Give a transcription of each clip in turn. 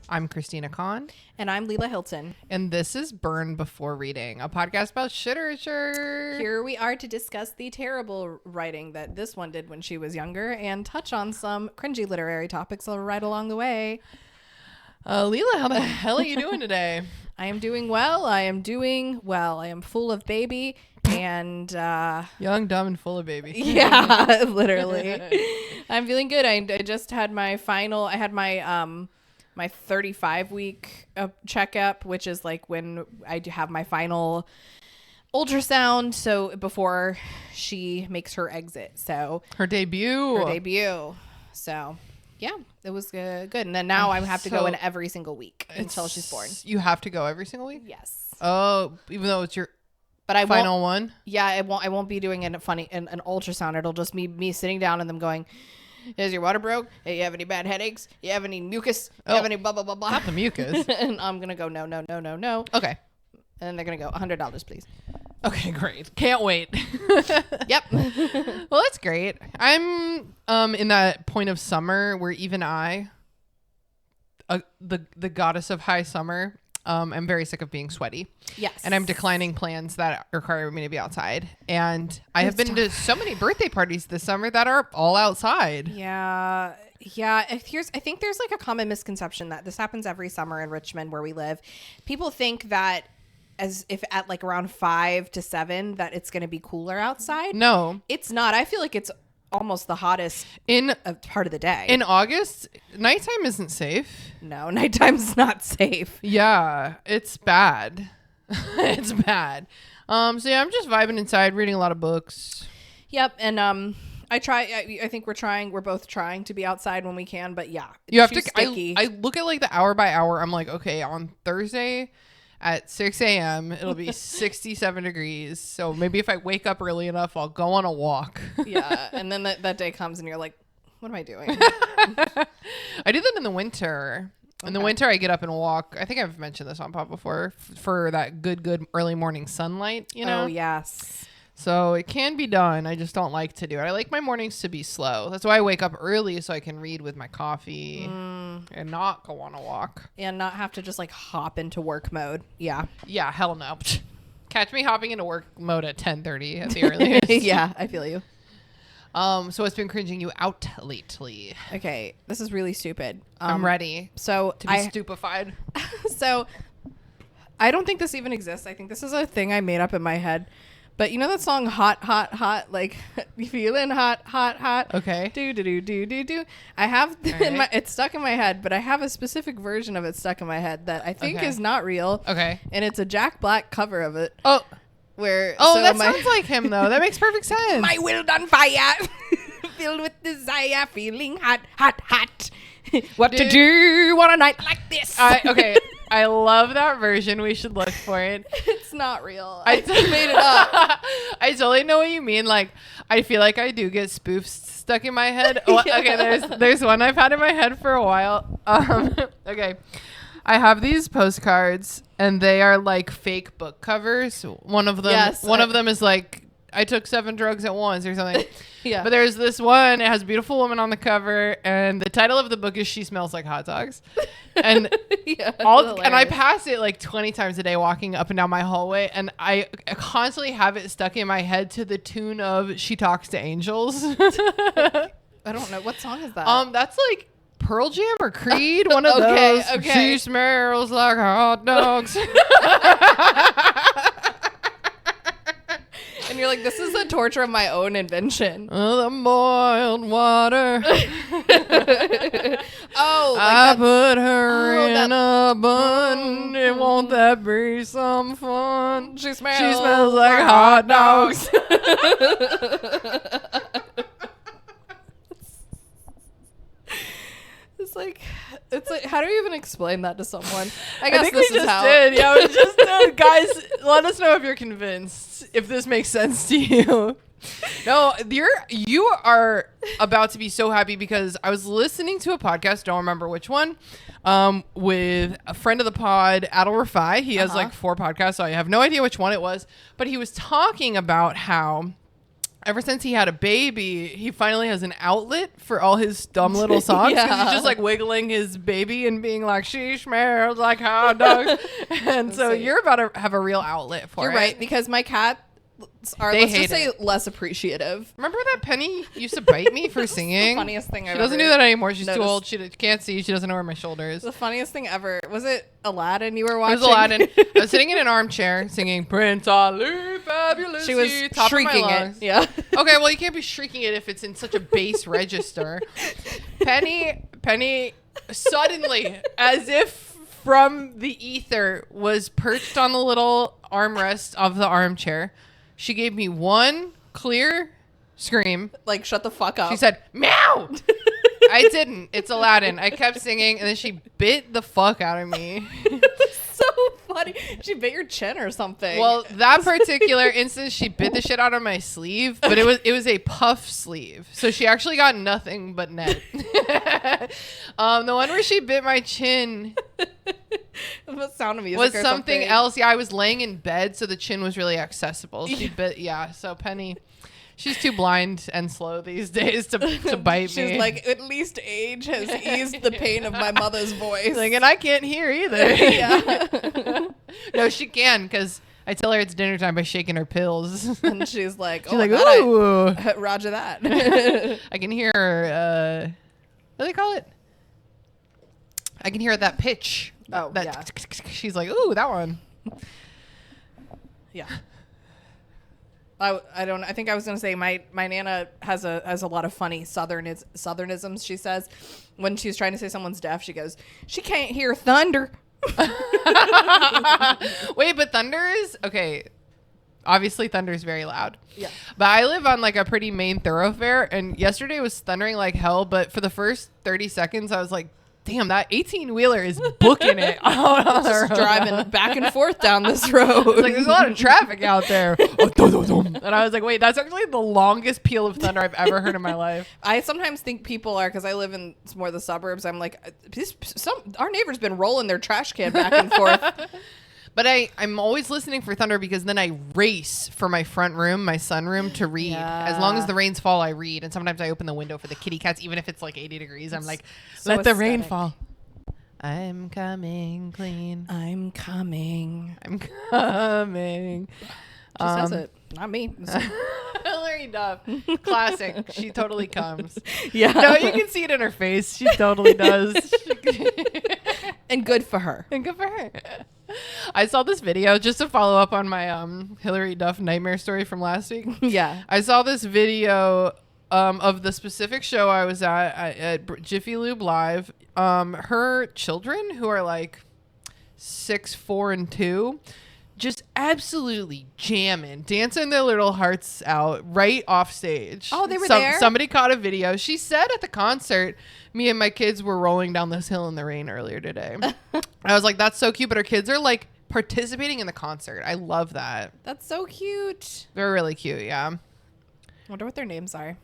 I'm Christina Kahn. And I'm Leela Hilton. And this is Burn Before Reading, a podcast about literature. Here we are to discuss the terrible writing that this one did when she was younger and touch on some cringy literary topics right along the way. Leela, how the hell are you doing today? I am doing well. I am full of baby and young, dumb, and full of baby. Yeah, literally. I'm feeling good. I just had my my 35-week checkup, which is like when I do have my final ultrasound. So before she makes her exit. So her debut. So yeah, it was good. And then now I have to go in every single week until she's born. You have to go every single week? Yes. Oh, even though it's your I final one? Yeah, I won't be doing an ultrasound. It'll just be me sitting down and them going, is your water broke? Hey, you have any bad headaches? You have any mucus? You have any blah, blah, blah, blah? Not the mucus. And I'm going to go, no. Okay. And then they're going to go, $100, please. Okay, great. Can't wait. Yep. Well, that's great. I'm in that point of summer where even I, the goddess of high summer, I'm very sick of being sweaty. Yes. And I'm declining plans that require me to be outside. And I have been to so many birthday parties this summer that are all outside. Yeah. Yeah. I think there's like a common misconception that this happens every summer in Richmond where we live. People think that as if at like around 5 to 7 that it's going to be cooler outside. No. It's not. I feel like it's almost the hottest part of the day. In August, nighttime isn't safe. No, nighttime's not safe. Yeah, it's bad. It's bad. So yeah, I'm just vibing inside, reading a lot of books. Yep, and I think we're both trying to be outside when we can, but yeah, you have to. Sticky. I look at like the hour by hour. I'm like, okay, on Thursday at 6 a.m. it'll be 67 degrees. So maybe if I wake up early enough, I'll go on a walk. Yeah, and then that day comes and you're like, what am I doing? I do that in the winter. In the winter, I get up and walk. I think I've mentioned this on Pop before for that good early morning sunlight, you know? Oh, yes. So it can be done. I just don't like to do it. I like my mornings to be slow. That's why I wake up early so I can read with my coffee and not go on a walk. And not have to just like hop into work mode. Yeah. Yeah, hell no. Catch me hopping into work mode at 10:30 at the earliest. Yeah, I feel you. So what's been cringing you out lately? Okay, this is really stupid. I'm ready to be stupefied. So I don't think this even exists. I think this is a thing I made up in my head. But you know that song Hot, Hot, Hot? Like, you feeling hot, hot, hot? Okay. Do. I have, it's stuck in my head, but I have a specific version of it stuck in my head that I think is not real. Okay. And it's a Jack Black cover of it. Oh. That sounds like him, though. That makes perfect sense. My will on fire, filled with desire, feeling hot, hot, hot. What to do on a night like this? Okay. I love that version. We should look for it. It's not real. I made it up. I totally know what you mean. Like, I feel like I do get spoofs stuck in my head. Well, okay, there's one I've had in my head for a while. Okay. I have these postcards, and they are like fake book covers. One of them is like, I took 7 drugs at once or something. Yeah. But there's this one, it has a beautiful woman on the cover, and the title of the book is She Smells Like Hot Dogs. And yeah, and I pass it like 20 times a day walking up and down my hallway, and I constantly have it stuck in my head to the tune of She Talks to Angels. I don't know. What song is that? That's like Pearl Jam or Creed, one of those. Okay. She smells like hot dogs. And you're like, this is a torture of my own invention. The boiled water. I put her in a bun. And won't that be some fun? She smells like hot dogs. It's like, how do you even explain that to someone? I think we just did. Yeah, we just did. Guys, let us know if you're convinced, if this makes sense to you. No, you are about to be so happy because I was listening to a podcast, don't remember which one, with a friend of the pod, Adel Rafai. He has like 4 podcasts, so I have no idea which one it was. But he was talking about how ever since he had a baby, he finally has an outlet for all his dumb little songs. Yeah. He's just like wiggling his baby and being like, she smells like hot dogs. And so you're about to have a real outlet for it. You're right, because my cat are, let's just say, less appreciative. Remember that Penny used to bite me for singing? The funniest thing she ever. Doesn't do that anymore. She's too old. She can't see. She doesn't know where my shoulder is. The funniest thing ever. Was it Aladdin you were watching? It was Aladdin. I was sitting in an armchair singing Prince Ali Fabulous. She was shrieking it. Yeah. Okay, well, you can't be shrieking it if it's in such a bass register. Penny suddenly, as if from the ether, was perched on the little armrest of the armchair. She gave me one clear scream. Like, shut the fuck up. She said, meow! I didn't. It's Aladdin. I kept singing, and then she bit the fuck out of me. So funny. She bit your chin or something. Well, that particular instance, she bit the shit out of my sleeve, but it was a puff sleeve. So she actually got nothing but net. The one where she bit my chin... What Sound of Music was or something else. Yeah, I was laying in bed, so the chin was really accessible. She bit, so Penny, she's too blind and slow these days to bite me. She's like, at least age has eased the pain of my mother's voice. Like, and I can't hear either. Yeah. No, she can, because I tell her it's dinner time by shaking her pills. And she's like, ooh. Roger that. I can hear her, what do they call it? I can hear that pitch. Oh, that yeah. She's like, ooh, that one. Yeah. I think I was gonna say my Nana has a lot of funny southernisms. She says when she's trying to say someone's deaf, she goes, she can't hear thunder. Wait, but thunder is okay. Obviously, thunder is very loud. Yeah. But I live on like a pretty main thoroughfare, and yesterday was thundering like hell. But for the first 30 seconds, I was like, damn, that 18-wheeler is booking it out on the road. Driving back and forth down this road. It's like, there's a lot of traffic out there. And I was like, wait, that's actually the longest peal of thunder I've ever heard in my life. I sometimes think people are, because I live in more of the suburbs, I'm like, our neighbor's been rolling their trash can back and forth. But I'm always listening for thunder, because then I race for my front room, my sunroom, to read. Yeah. As long as the rains fall, I read. And sometimes I open the window for the kitty cats, even if it's like 80 degrees. I'm like, so let the rain fall. I'm coming clean. I'm coming. I'm coming. She says it. Not me. Hilary Duff. Classic. She totally comes. Yeah. No, you can see it in her face. She totally does. And good for her. And good for her. I saw this video just to follow up on my Hilary Duff nightmare story from last week. Yeah. I saw this video of the specific show I was at Jiffy Lube Live. Her children, who are like 6, 4, and 2, just absolutely jamming, dancing their little hearts out right off stage. Oh, they were there? Somebody caught a video. She said at the concert, me and my kids were rolling down this hill in the rain earlier today. I was like, that's so cute. But her kids are like participating in the concert. I love that. That's so cute. They're really cute. Yeah. I wonder what their names are.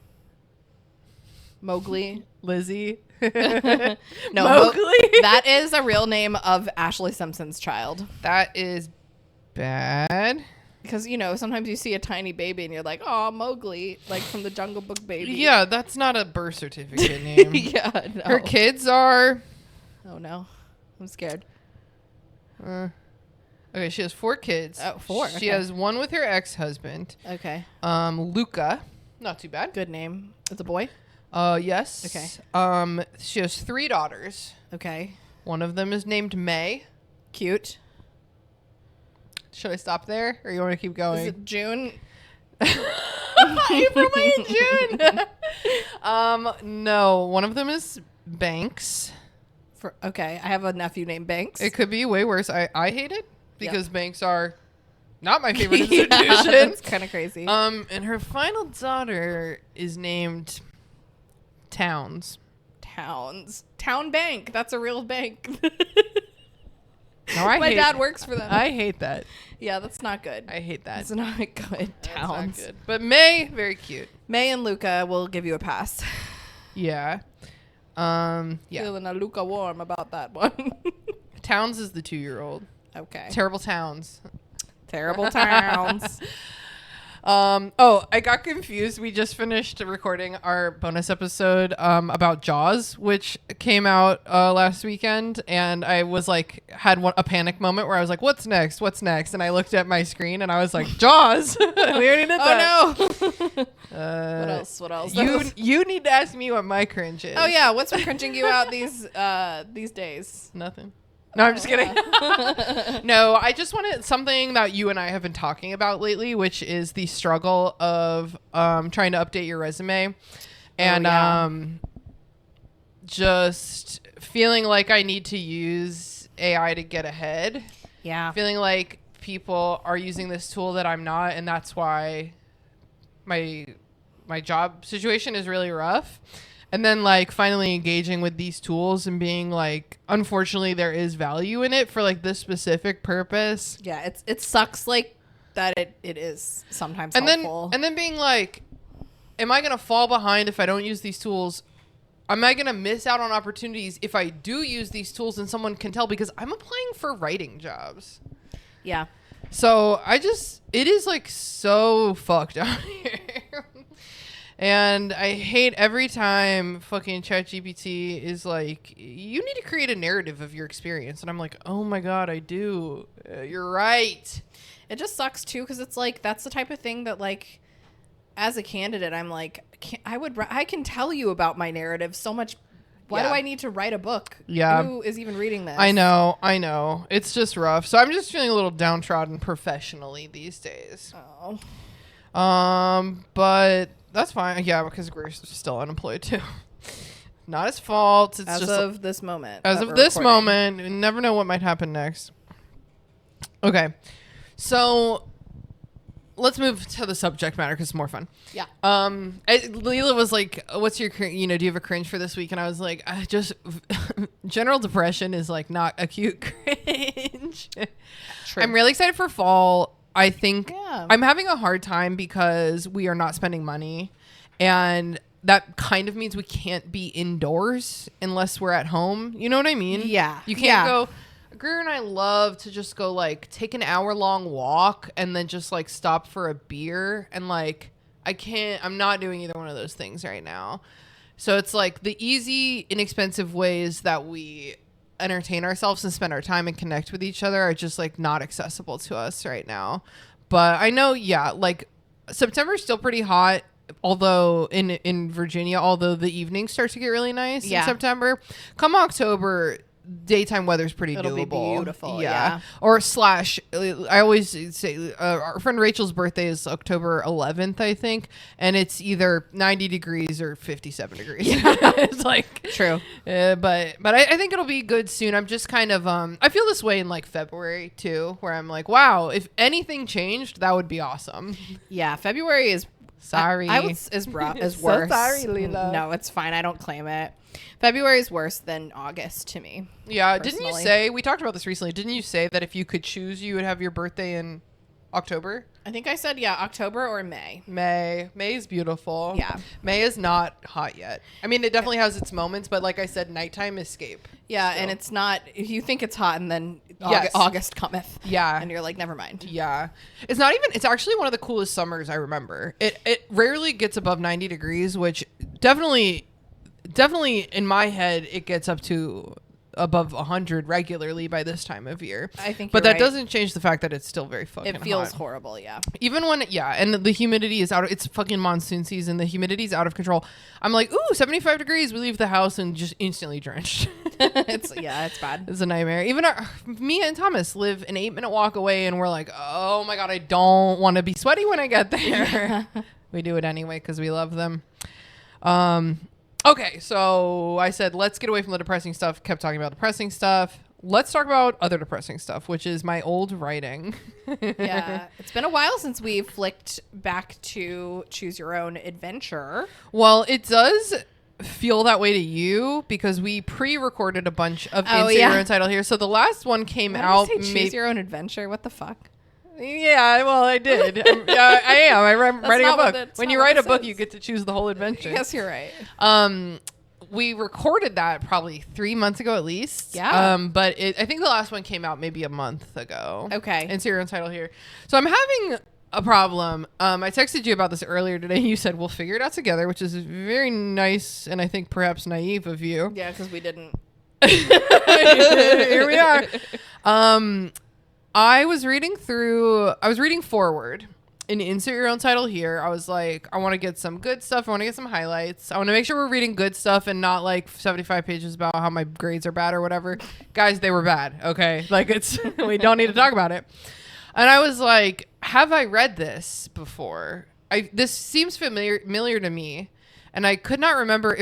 Mowgli. Lizzie. No, Mowgli. That is a real name of Ashley Simpson's child. That is bad. Because, you know, sometimes you see a tiny baby and you're like, oh, Mowgli, like from the Jungle Book baby. Yeah, that's not a birth certificate name. Yeah, no. Her kids are... Oh, no. I'm scared. Okay, she has 4 kids. Oh, 4. She has one with her ex-husband. Okay. Luca. Not too bad. Good name. It's a boy? Yes. Okay. She has 3 daughters. Okay. One of them is named May. Cute. Should I stop there, or you want to keep going? Is it June? April, May, and June. No, one of them is Banks. Okay, I have a nephew named Banks. It could be way worse. I hate it because banks are not my favorite Yeah, institution. it's kind of crazy. And her final daughter is named Towns. Town Bank. That's a real bank. No, My dad works for them. I hate that. Yeah, that's not good. I hate that. It's not good. Towns. Not good. But May, very cute. May and Luca will give you a pass. Yeah. Yeah. Feeling a Luca warm about that one. Towns is the 2-year-old. Okay. Terrible Towns. Terrible Towns. I got confused. We just finished recording our bonus episode about Jaws, which came out last weekend, and I was like, a panic moment where I was like, "What's next? What's next?" And I looked at my screen, and I was like, "Jaws." We already did that. Oh no. What else? What else? You need to ask me what my cringe is. Oh yeah, what's been cringing you out these days? Nothing. No, I'm just kidding. No, I just wanted something that you and I have been talking about lately, which is the struggle of trying to update your resume and just feeling like I need to use AI to get ahead. Yeah. Feeling like people are using this tool that I'm not, and that's why my job situation is really rough. And then like finally engaging with these tools and being like, unfortunately, there is value in it for like this specific purpose. Yeah, it sucks like that. It is sometimes and helpful. then being like, am I gonna fall behind if I don't use these tools? Am I gonna miss out on opportunities if I do use these tools and someone can tell? Because I'm applying for writing jobs. Yeah. So it is like so fucked out here. And I hate every time fucking ChatGPT is like, you need to create a narrative of your experience. And I'm like, oh my God, I do. You're right. It just sucks too, because it's like, that's the type of thing that like, as a candidate, I'm like, I can tell you about my narrative so much. Why do I need to write a book? Yeah. Who is even reading this? I know. It's just rough. So I'm just feeling a little downtrodden professionally these days. Oh. But that's fine. Yeah, because we're still unemployed too. Not his fault. It's as just of this moment. As of this moment, you never know what might happen next. Okay, so let's move to the subject matter because it's more fun. Yeah. Leela was like, "What's your do you have a cringe for this week?" And I was like, "I just general depression is like not acute cringe." True. I'm really excited for fall. I think I'm having a hard time because we are not spending money, and that kind of means we can't be indoors unless we're at home. You know what I mean? Yeah. You can't go. Greer and I love to just go like take an hour-long walk and then just like stop for a beer, and like I'm not doing either one of those things right now. So it's like the easy, inexpensive ways that we entertain ourselves and spend our time and connect with each other are just like not accessible to us right now. But I know, like September is still pretty hot, although in Virginia, although the evenings start to get really nice in September. Come October, daytime weather's pretty It'll doable. Be beautiful. Yeah. Or I always say our friend Rachel's birthday is October 11th, I think, and it's either 90 degrees or 57 degrees. It's like true. But I think it'll be good soon. I'm just kind of I feel this way in like February too, where I'm like, wow, if anything changed, that would be awesome. Yeah, February is sorry. is worse. Sorry, Leela. No, it's fine. I don't claim it. February is worse than August to me. Yeah, personally. Didn't you say, we talked about this recently, didn't you say that if you could choose, you would have your birthday in October? I think I said, October or May. May is beautiful. Yeah. May is not hot yet. I mean, it definitely has its moments, but like I said, nighttime escape. Yeah, so. And it's not, you think it's hot and then August cometh. Yeah. And you're like, never mind. Yeah. It's actually one of the coolest summers I remember. It rarely gets above 90 degrees, which definitely in my head, it gets up to above 100 regularly by this time of year. I think but that doesn't change the fact that it's still very fucking hot. It feels horrible, yeah. Even when, and the humidity is it's fucking monsoon season. The humidity's out of control. I'm like, ooh, 75 degrees. We leave the house and just instantly drenched. It's bad. It's a nightmare. Even me and Thomas live an 8-minute walk away, and we're like, oh my God, I don't want to be sweaty when I get there. We do it anyway because we love them. Okay, so I said, let's get away from the depressing stuff. Kept talking about depressing stuff. Let's talk about other depressing stuff, which is my old writing. Yeah, it's been a while since we flicked back to Choose Your Own Adventure. Well, it does feel that way to you because we pre-recorded a bunch of Insert Your Own Title here. So the last one came out. Choose Your Own Adventure? What the fuck? Yeah, well, I did. I am. I'm writing a book. When you write a book, you get to choose the whole adventure. Yes, you're right. We recorded that probably 3 months ago at least. Yeah. But I think the last one came out maybe a month ago. Okay. And Insert Your Own Title here. So I'm having a problem. I texted you about this earlier today. You said we'll figure it out together, which is very nice and I think perhaps naive of you. Yeah, because we didn't. Here we are. I was reading forward and insert your own title here. I was like, I want to get some good stuff. I want to get some highlights. I want to make sure we're reading good stuff and not like 75 pages about how my grades are bad or whatever. Guys, they were bad. Okay. Like we don't need to talk about it. And I was like, have I read this before? This seems familiar to me. And I could not remember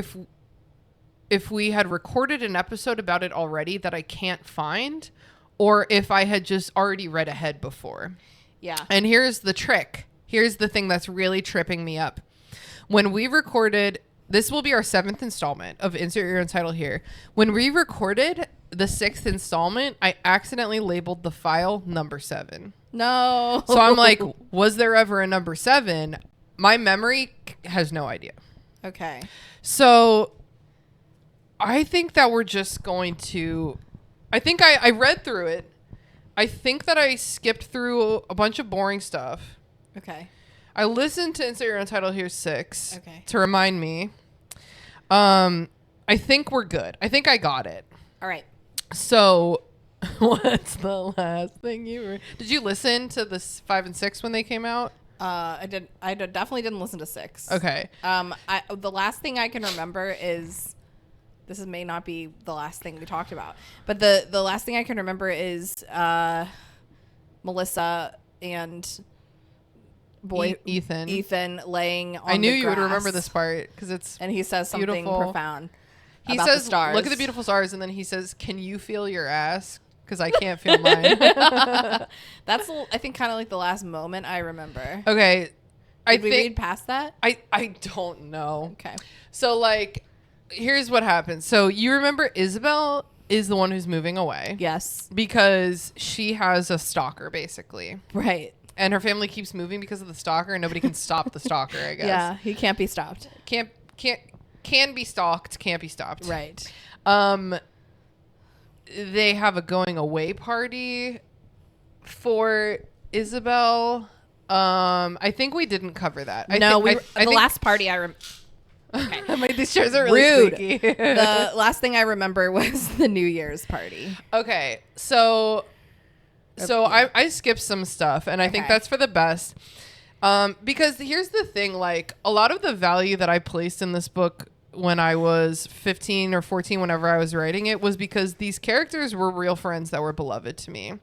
if we had recorded an episode about it already that I can't find, or if I had just already read ahead before. Yeah. And here's the trick. Here's the thing that's really tripping me up. When we recorded, this will be our 7th installment of Insert Your Own Title here. When we recorded the 6th installment, I accidentally labeled the file number 7. No. So I'm like, was there ever a number 7? My memory has no idea. Okay. So I think that we're just going to, I think I read through it. I think that I skipped through a bunch of boring stuff. Okay. I listened to Insert Your Own Title here 6 Okay. to remind me. I think we're good. I think I got it. All right. So what's the last thing did you listen to the 5 and 6 when they came out? I definitely didn't listen to 6. Okay. The last thing I can remember is, may not be the last thing we talked about, but the last thing I can remember is Melissa and Ethan laying on I knew the you would grass, remember this part because it's and he says something beautiful. profound. He about says, the stars. "Look at the beautiful stars," and then he says, "Can you feel your ass? Because I can't feel mine." That's I think kind of like the last moment I remember. Okay, Did we read past that? I don't know. Okay. So like, here's what happens. So you remember Isabel is the one who's moving away. Yes. Because she has a stalker, basically. Right. And her family keeps moving because of the stalker, and nobody can stop the stalker, I guess. Yeah, he can't be stopped. Can be stalked, can't be stopped. Right. They have a going away party for Isabel. I think we didn't cover that. The last party Okay. These chairs are really Rude. squeaky. The last thing I remember was the New Year's party. Okay, so I skipped some stuff, and I think that's for the best. Because here's the thing, like, a lot of the value that I placed in this book when I was 15 or 14, whenever I was writing it, was because these characters were real friends that were beloved to me.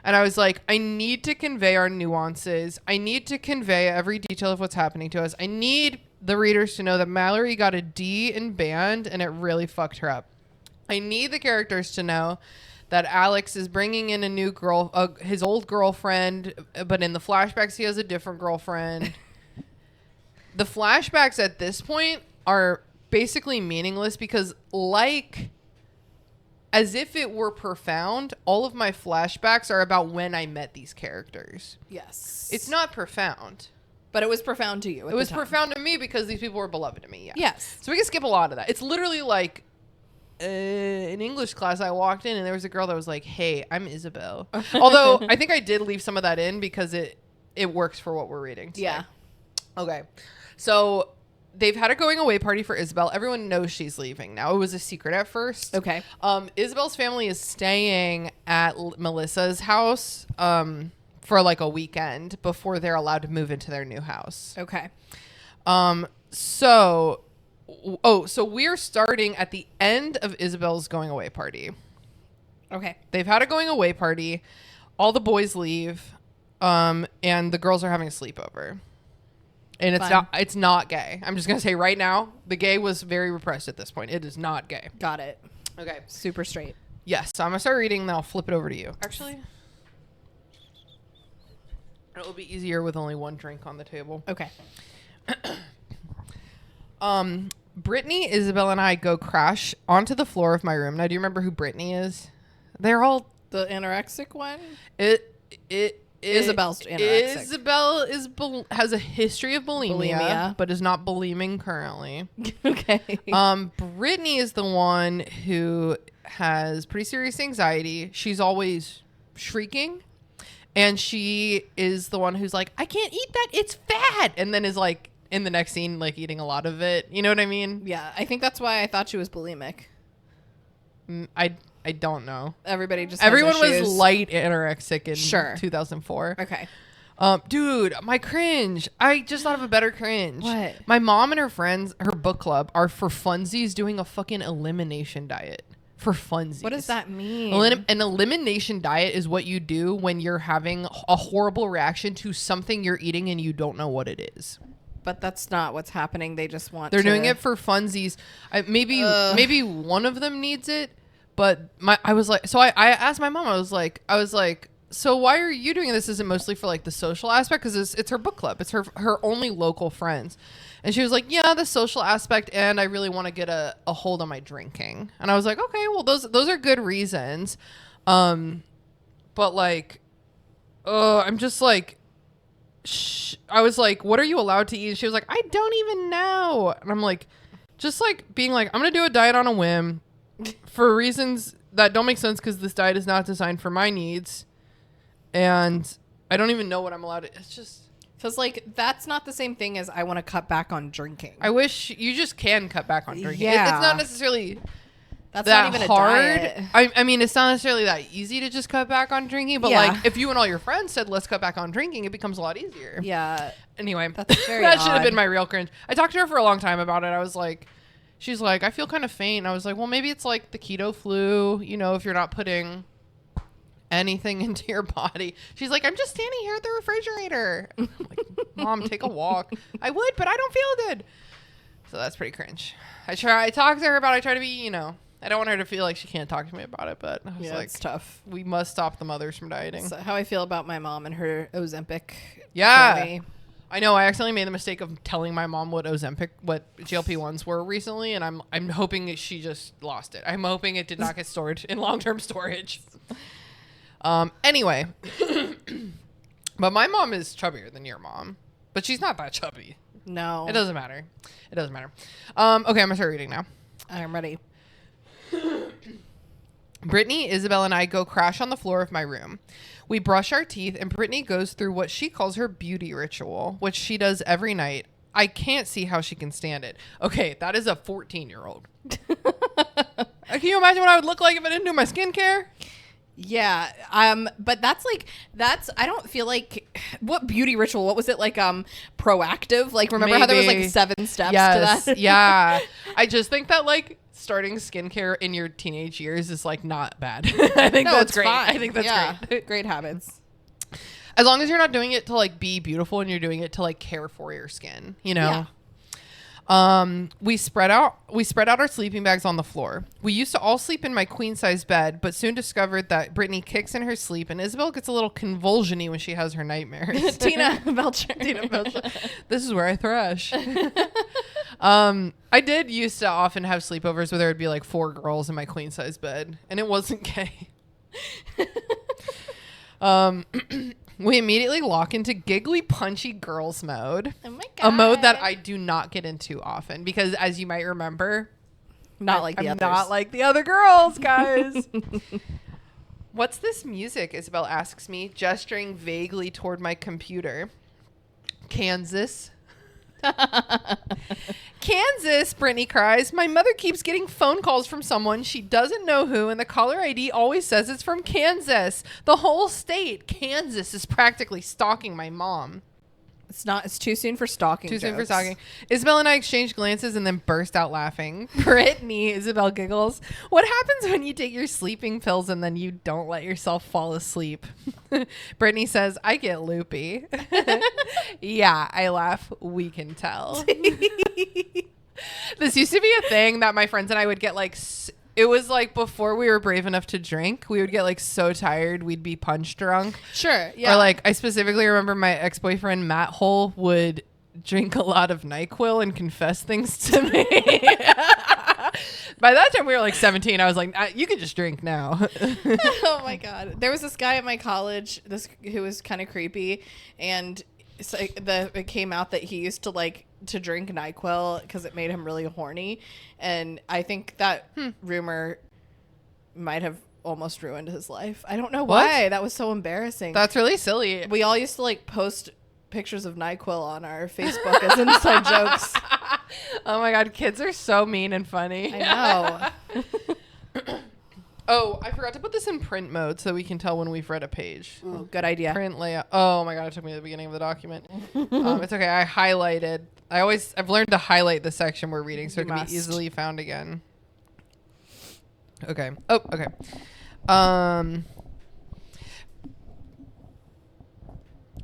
And I was like, I need to convey our nuances. I need to convey every detail of what's happening to us. I need the readers to know that Mallory got a D in band and it really fucked her up. I need the characters to know that Alex is bringing in a new girl, his old girlfriend, but in the flashbacks, he has a different girlfriend. The flashbacks at this point are basically meaningless because, like, as if it were profound, all of my flashbacks are about when I met these characters. Yes. It's not profound. But it was profound to you. It was profound to me because these people were beloved to me. Yeah. Yes. So we can skip a lot of that. It's literally like in English class, I walked in and there was a girl that was like, "Hey, I'm Isabel." Although I think I did leave some of that in because it works for what we're reading today. Yeah. Okay. So they've had a going away party for Isabel. Everyone knows she's leaving now. It was a secret at first. Okay. Isabel's family is staying at Melissa's house for like a weekend before they're allowed to move into their new house. Okay. So we're starting at the end of Isabel's going away party. Okay. They've had a going away party. All the boys leave, and the girls are having a sleepover. And it's not gay. I'm just gonna say right now, the gay was very repressed at this point. It is not gay. Got it. Okay. Super straight. Yes. So I'm gonna start reading, then I'll flip it over to you. Actually, it will be easier with only one drink on the table. Okay. Brittany, Isabel, and I go crash onto the floor of my room. Now, do you remember who Brittany is? They're all The anorexic one? Isabel's anorexic. Isabel has a history of bulimia, but is not buliming currently. Okay. Brittany is the one who has pretty serious anxiety. She's always shrieking, And she is the one who's like, I can't eat that. It's fat. And then is like in the next scene, like eating a lot of it. You know what I mean? Yeah. I think that's why I thought she was bulimic. I don't know. Everyone was light anorexic in 2004. Okay. Dude, my cringe. I just thought of a better cringe. What? My mom and her friends, her book club, are for funsies doing a fucking elimination diet. For funsies. What does that mean? An elimination diet is what you do when you're having a horrible reaction to something you're eating and you don't know what it is. But that's not what's happening. They just want They're doing it for funsies. Maybe one of them needs it, but I was like, so I asked my mom, I was like, so why are you doing this? Is it mostly for like the social aspect? Because it's her book club. It's her only local friends. And she was like, yeah, the social aspect, and I really want to get a hold on my drinking. And I was like, okay, well, those are good reasons. But like, I'm just like, I was like, what are you allowed to eat? And she was like, I don't even know. And I'm like, just like being like, I'm going to do a diet on a whim for reasons that don't make sense because this diet is not designed for my needs. And I don't even know what I'm allowed to. It's just feels like that's not the same thing as I want to cut back on drinking. I wish you just can cut back on drinking. Yeah. It's not necessarily that's that not even hard. A diet. I mean, it's not necessarily that easy to just cut back on drinking. But like, if you and all your friends said, let's cut back on drinking, it becomes a lot easier. Yeah. Anyway, that's very that odd. should have been my real cringe. I talked to her for a long time about it. I was like, she's like, I feel kind of faint. I was like, well, maybe it's like the keto flu, you know, if you're not putting anything into your body. She's like, I'm just standing here at the refrigerator. I'm like, Mom, take a walk. I would, but I don't feel good. So that's pretty cringe. I talk to her about it. I try to be, you know, I don't want her to feel like she can't talk to me about it, but I was like, it's tough. We must stop the mothers from dieting. That's how I feel about my mom and her Ozempic. Yeah. journey. I know. I accidentally made the mistake of telling my mom what GLP-1s were recently, and I'm hoping that she just lost it. I'm hoping it did not get stored in long-term storage. Anyway, but my mom is chubbier than your mom, but she's not that chubby. No, it doesn't matter. Okay, I'm gonna start reading now. I'm ready. Brittany, Isabel, and I go crash on the floor of my room. We brush our teeth, and Brittany goes through what she calls her beauty ritual, which she does every night. I can't see how she can stand it. Okay, that is a 14-year-old. Can you imagine what I would look like if I didn't do my skincare? Yeah. But that's I don't feel like what beauty ritual, what was it like, proactive? Like, remember how there was like 7 steps to that? Yeah. I just think that like starting skincare in your teenage years is like not bad. I think that's great. Fine. I think that's great. Great habits. As long as you're not doing it to like be beautiful and you're doing it to like care for your skin, you know? Yeah. We spread out our sleeping bags on the floor. We used to all sleep in my queen size bed, but soon discovered that Brittany kicks in her sleep and Isabel gets a little convulsiony when she has her nightmares. Tina Belcher. This is where I thrash. I did used to often have sleepovers where there would be like 4 girls in my queen size bed, and it wasn't gay. We immediately lock into giggly, punchy girls mode. Oh my God. A mode that I do not get into often because, as you might remember, I'm not like the other girls, guys. What's this music? Isabel asks me, gesturing vaguely toward my computer. Kansas. Kansas, Brittany cries. My mother keeps getting phone calls from someone she doesn't know who, and the caller ID always says it's from Kansas. The whole state, Kansas, is practically stalking my mom. It's too soon for stalking. Too soon for stalking. Isabel and I exchange glances and then burst out laughing. Brittany, Isabel giggles. What happens when you take your sleeping pills and then you don't let yourself fall asleep? Brittany says, I get loopy. Yeah, I laugh. We can tell. This used to be a thing that my friends and I would get like... It was like before we were brave enough to drink, we would get like so tired we'd be punch drunk. Sure, yeah. Or like I specifically remember my ex-boyfriend Matt Hole would drink a lot of NyQuil and confess things to me. By that time we were like 17. I was like, you could just drink now. Oh my God. There was this guy at my college who was kind of creepy, and so it came out that he used to like to drink NyQuil because it made him really horny, and I think that rumor might have almost ruined his life. I don't know What? why. That was so embarrassing. That's really silly. We all used to like post pictures of NyQuil on our Facebook as inside jokes. Oh my God, kids are so mean and funny. I know. Oh, I forgot to put this in print mode so we can tell when we've read a page. Ooh, good idea. Print layout. Oh my God, it took me to the beginning of the document. It's okay. I highlighted. I've learned to highlight the section we're reading so it can be easily found again. Okay. Oh, okay.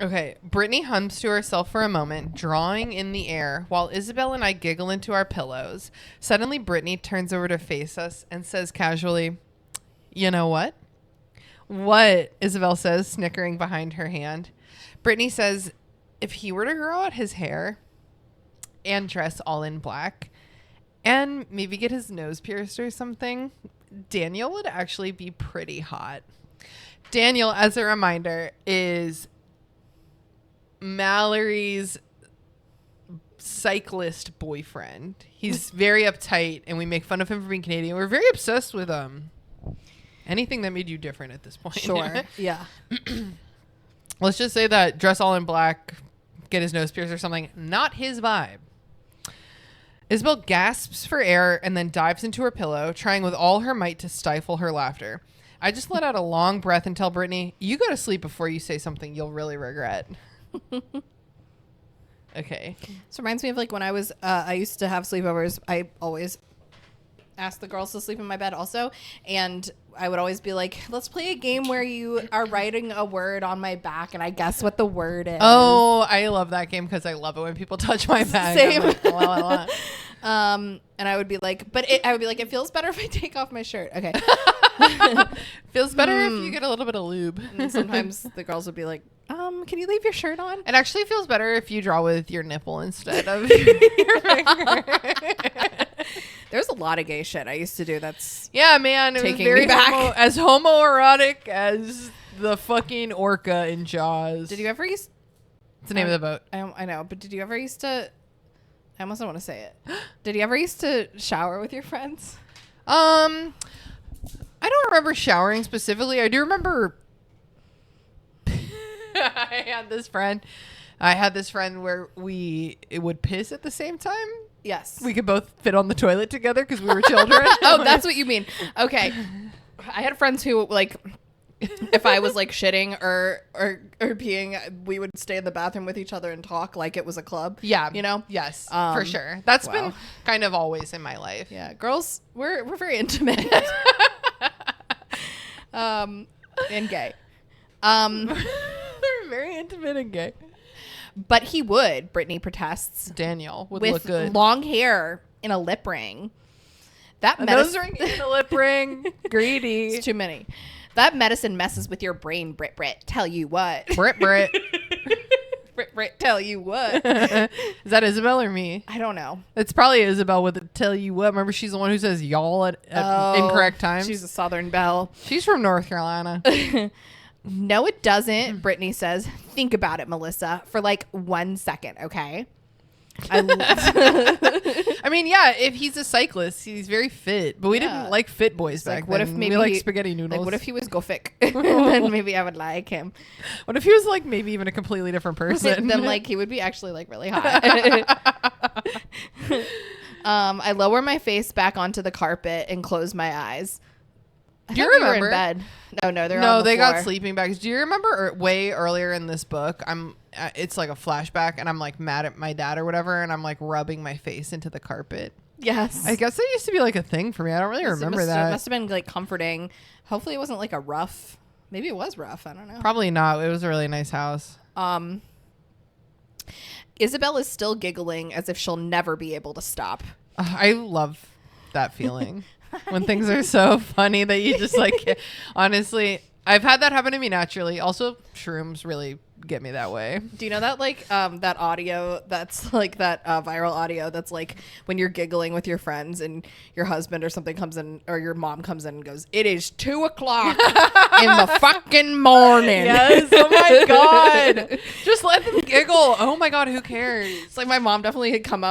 Okay. Brittany hums to herself for a moment, drawing in the air, while Isabel and I giggle into our pillows. Suddenly, Brittany turns over to face us and says casually, "You know what?" "What?" Isabel says, snickering behind her hand. Brittany says, if he were to grow out his hair and dress all in black and maybe get his nose pierced or something, Daniel would actually be pretty hot. Daniel, as a reminder, is Mallory's cyclist boyfriend. He's very uptight and we make fun of him for being Canadian. We're very obsessed with anything that made you different at this point. Sure. Yeah. Let's just say that dress all in black, get his nose pierced or something, not his vibe. Isabel gasps for air and then dives into her pillow, trying with all her might to stifle her laughter. I just let out a long breath and tell Brittany, you go to sleep before you say something you'll really regret. Okay. This reminds me of like when I used to have sleepovers. I always asked the girls to sleep in my bed also. And I would always be like, let's play a game where you are writing a word on my back and I guess what the word is. Oh, I love that game because I love it when people touch my back. Same. Like, la, la, la. And I would be like, I would be like, it feels better if I take off my shirt. Okay. Feels better if you get a little bit of lube. And sometimes the girls would be like, can you leave your shirt on? It actually feels better if you draw with your nipple instead of your finger. There's a lot of gay shit I used to do. That's yeah, man. It was taking very me back. as homoerotic as the fucking orca in Jaws. Did you ever used? It's the name of the boat. I know, but did you ever used to? I almost don't want to say it. Did you ever used to shower with your friends? I don't remember showering specifically. I do remember. I had this friend where we would piss at the same time. Yes. We could both fit on the toilet together because we were children. Oh, that's what you mean. Okay. I had friends who like, if I was like shitting or peeing, we would stay in the bathroom with each other and talk like it was a club. Yeah. You know? Yes, for sure. That's been kind of always in my life. Yeah. Girls, we're very intimate. And gay. We're very intimate and gay. But he would, Brittany protests. Daniel would with look good. Long hair in a lip ring. That nose ring in a lip ring. Greedy. It's too many. That medicine messes with your brain, Brit. Tell you what. Brit. Brit, tell you what. Is that Isabel or me? I don't know. It's probably Isabel with the tell you what. Remember, she's the one who says y'all at incorrect times. She's a Southern belle. She's from North Carolina. No, it doesn't. Brittany says, think about it, Melissa, for like 1 second, okay? I mean, yeah, if he's a cyclist, he's very fit. But we didn't like fit boys back like, what then. if maybe we like spaghetti noodles. Like, what if he was Gothic? Then maybe I would like him. What if he was like maybe even a completely different person? Then like he would be actually like really hot. I lower my face back onto the carpet and close my eyes. Do you remember? We were in bed. No, they got sleeping bags. Do you remember way earlier in this book? It's like a flashback, and I'm like mad at my dad or whatever, and I'm like rubbing my face into the carpet. Yes, I guess that used to be like a thing for me. I don't really remember that. It must have been like comforting. Hopefully, it wasn't like a rough. Maybe it was rough. I don't know. Probably not. It was a really nice house. Isabel is still giggling as if she'll never be able to stop. I love that feeling. When things are so funny that you just like, honestly, I've had that happen to me naturally. Also, shrooms really get me that way. Do you know that like that audio that's like that viral audio that's like when you're giggling with your friends and your husband or something comes in or your mom comes in and goes, "It is 2:00 in the fucking morning." Yes. Oh my god. Just let them giggle. Oh my god. Who cares? It's like my mom definitely had come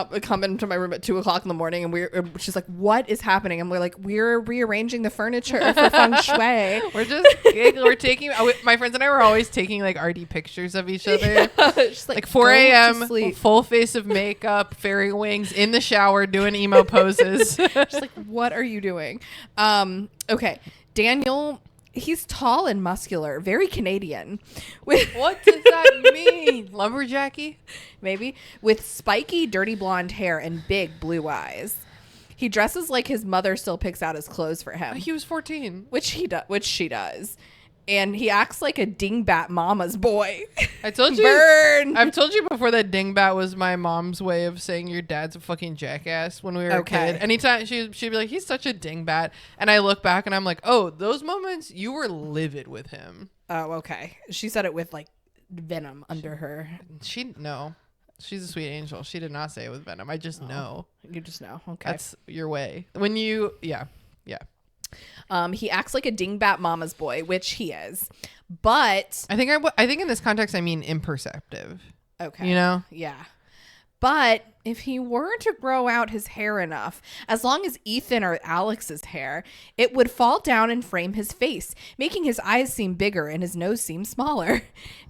into my room at 2:00 in the morning, and she's like, "What is happening?" And we're like, "We're rearranging the furniture for feng shui." We're just giggling. We're taking. My friends and I were always taking like arty pictures of each other. Yeah, just like 4 a.m. sleep. Full face of makeup, fairy wings, in the shower, doing emo poses. Just like, what are you doing? Okay, Daniel. He's tall and muscular, very Canadian. What does that mean? Lumberjacky? Maybe. With spiky, dirty blonde hair and big blue eyes. He dresses like his mother still picks out his clothes for him. He was 14. Which she does. And he acts like a dingbat mama's boy. I told you. Burn. I've told you before that dingbat was my mom's way of saying your dad's a fucking jackass when we were a kid. Anytime she'd be like, he's such a dingbat. And I look back and I'm like, oh, those moments you were livid with him. Oh, okay. She said it with like venom under her. No. She's a sweet angel. She did not say it with venom. I just know. You just know. Okay. That's your way. When you, yeah. He acts like a dingbat mama's boy, which he is. But I think in this context, I mean imperceptive. Okay. You know? Yeah. But if he were to grow out his hair enough, as long as Ethan or Alex's hair, it would fall down and frame his face, making his eyes seem bigger and his nose seem smaller.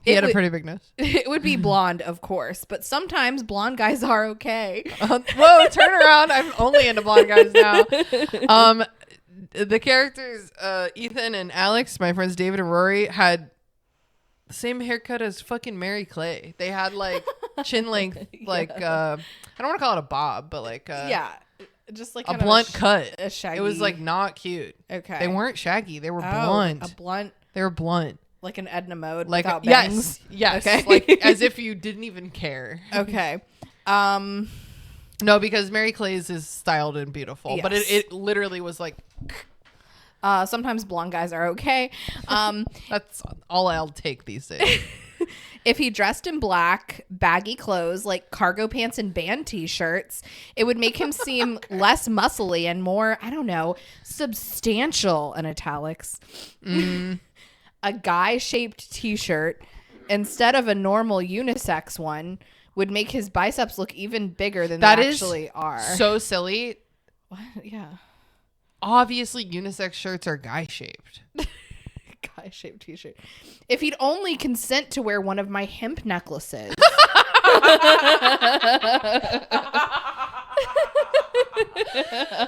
He had a pretty big nose. It would be blonde, of course, but sometimes blonde guys are okay. Whoa, turn around. I'm only into blonde guys now. The characters, Ethan and Alex, my friends David and Rory, had the same haircut as fucking Mary Clay. They had like chin length, like I don't want to call it a bob, but like just like a blunt cut. A shaggy. It was like not cute. Okay, they weren't shaggy. They were blunt. A blunt. They were blunt. Like an Edna Mode like without bangs. Yes. Okay. Like as if you didn't even care. Okay. No, because Mary Clay's is styled and beautiful, Yes. but it literally was like. Sometimes blonde guys are okay. That's all I'll take these days. If he dressed in black, baggy clothes like cargo pants and band t-shirts, it would make him seem less muscly and more, I don't know, substantial in italics. A guy-shaped t-shirt instead of a normal unisex one would make his biceps look even bigger than they actually are. So silly. What? Yeah. Obviously, unisex shirts are guy-shaped. Guy-shaped t-shirt. If he'd only consent to wear one of my hemp necklaces.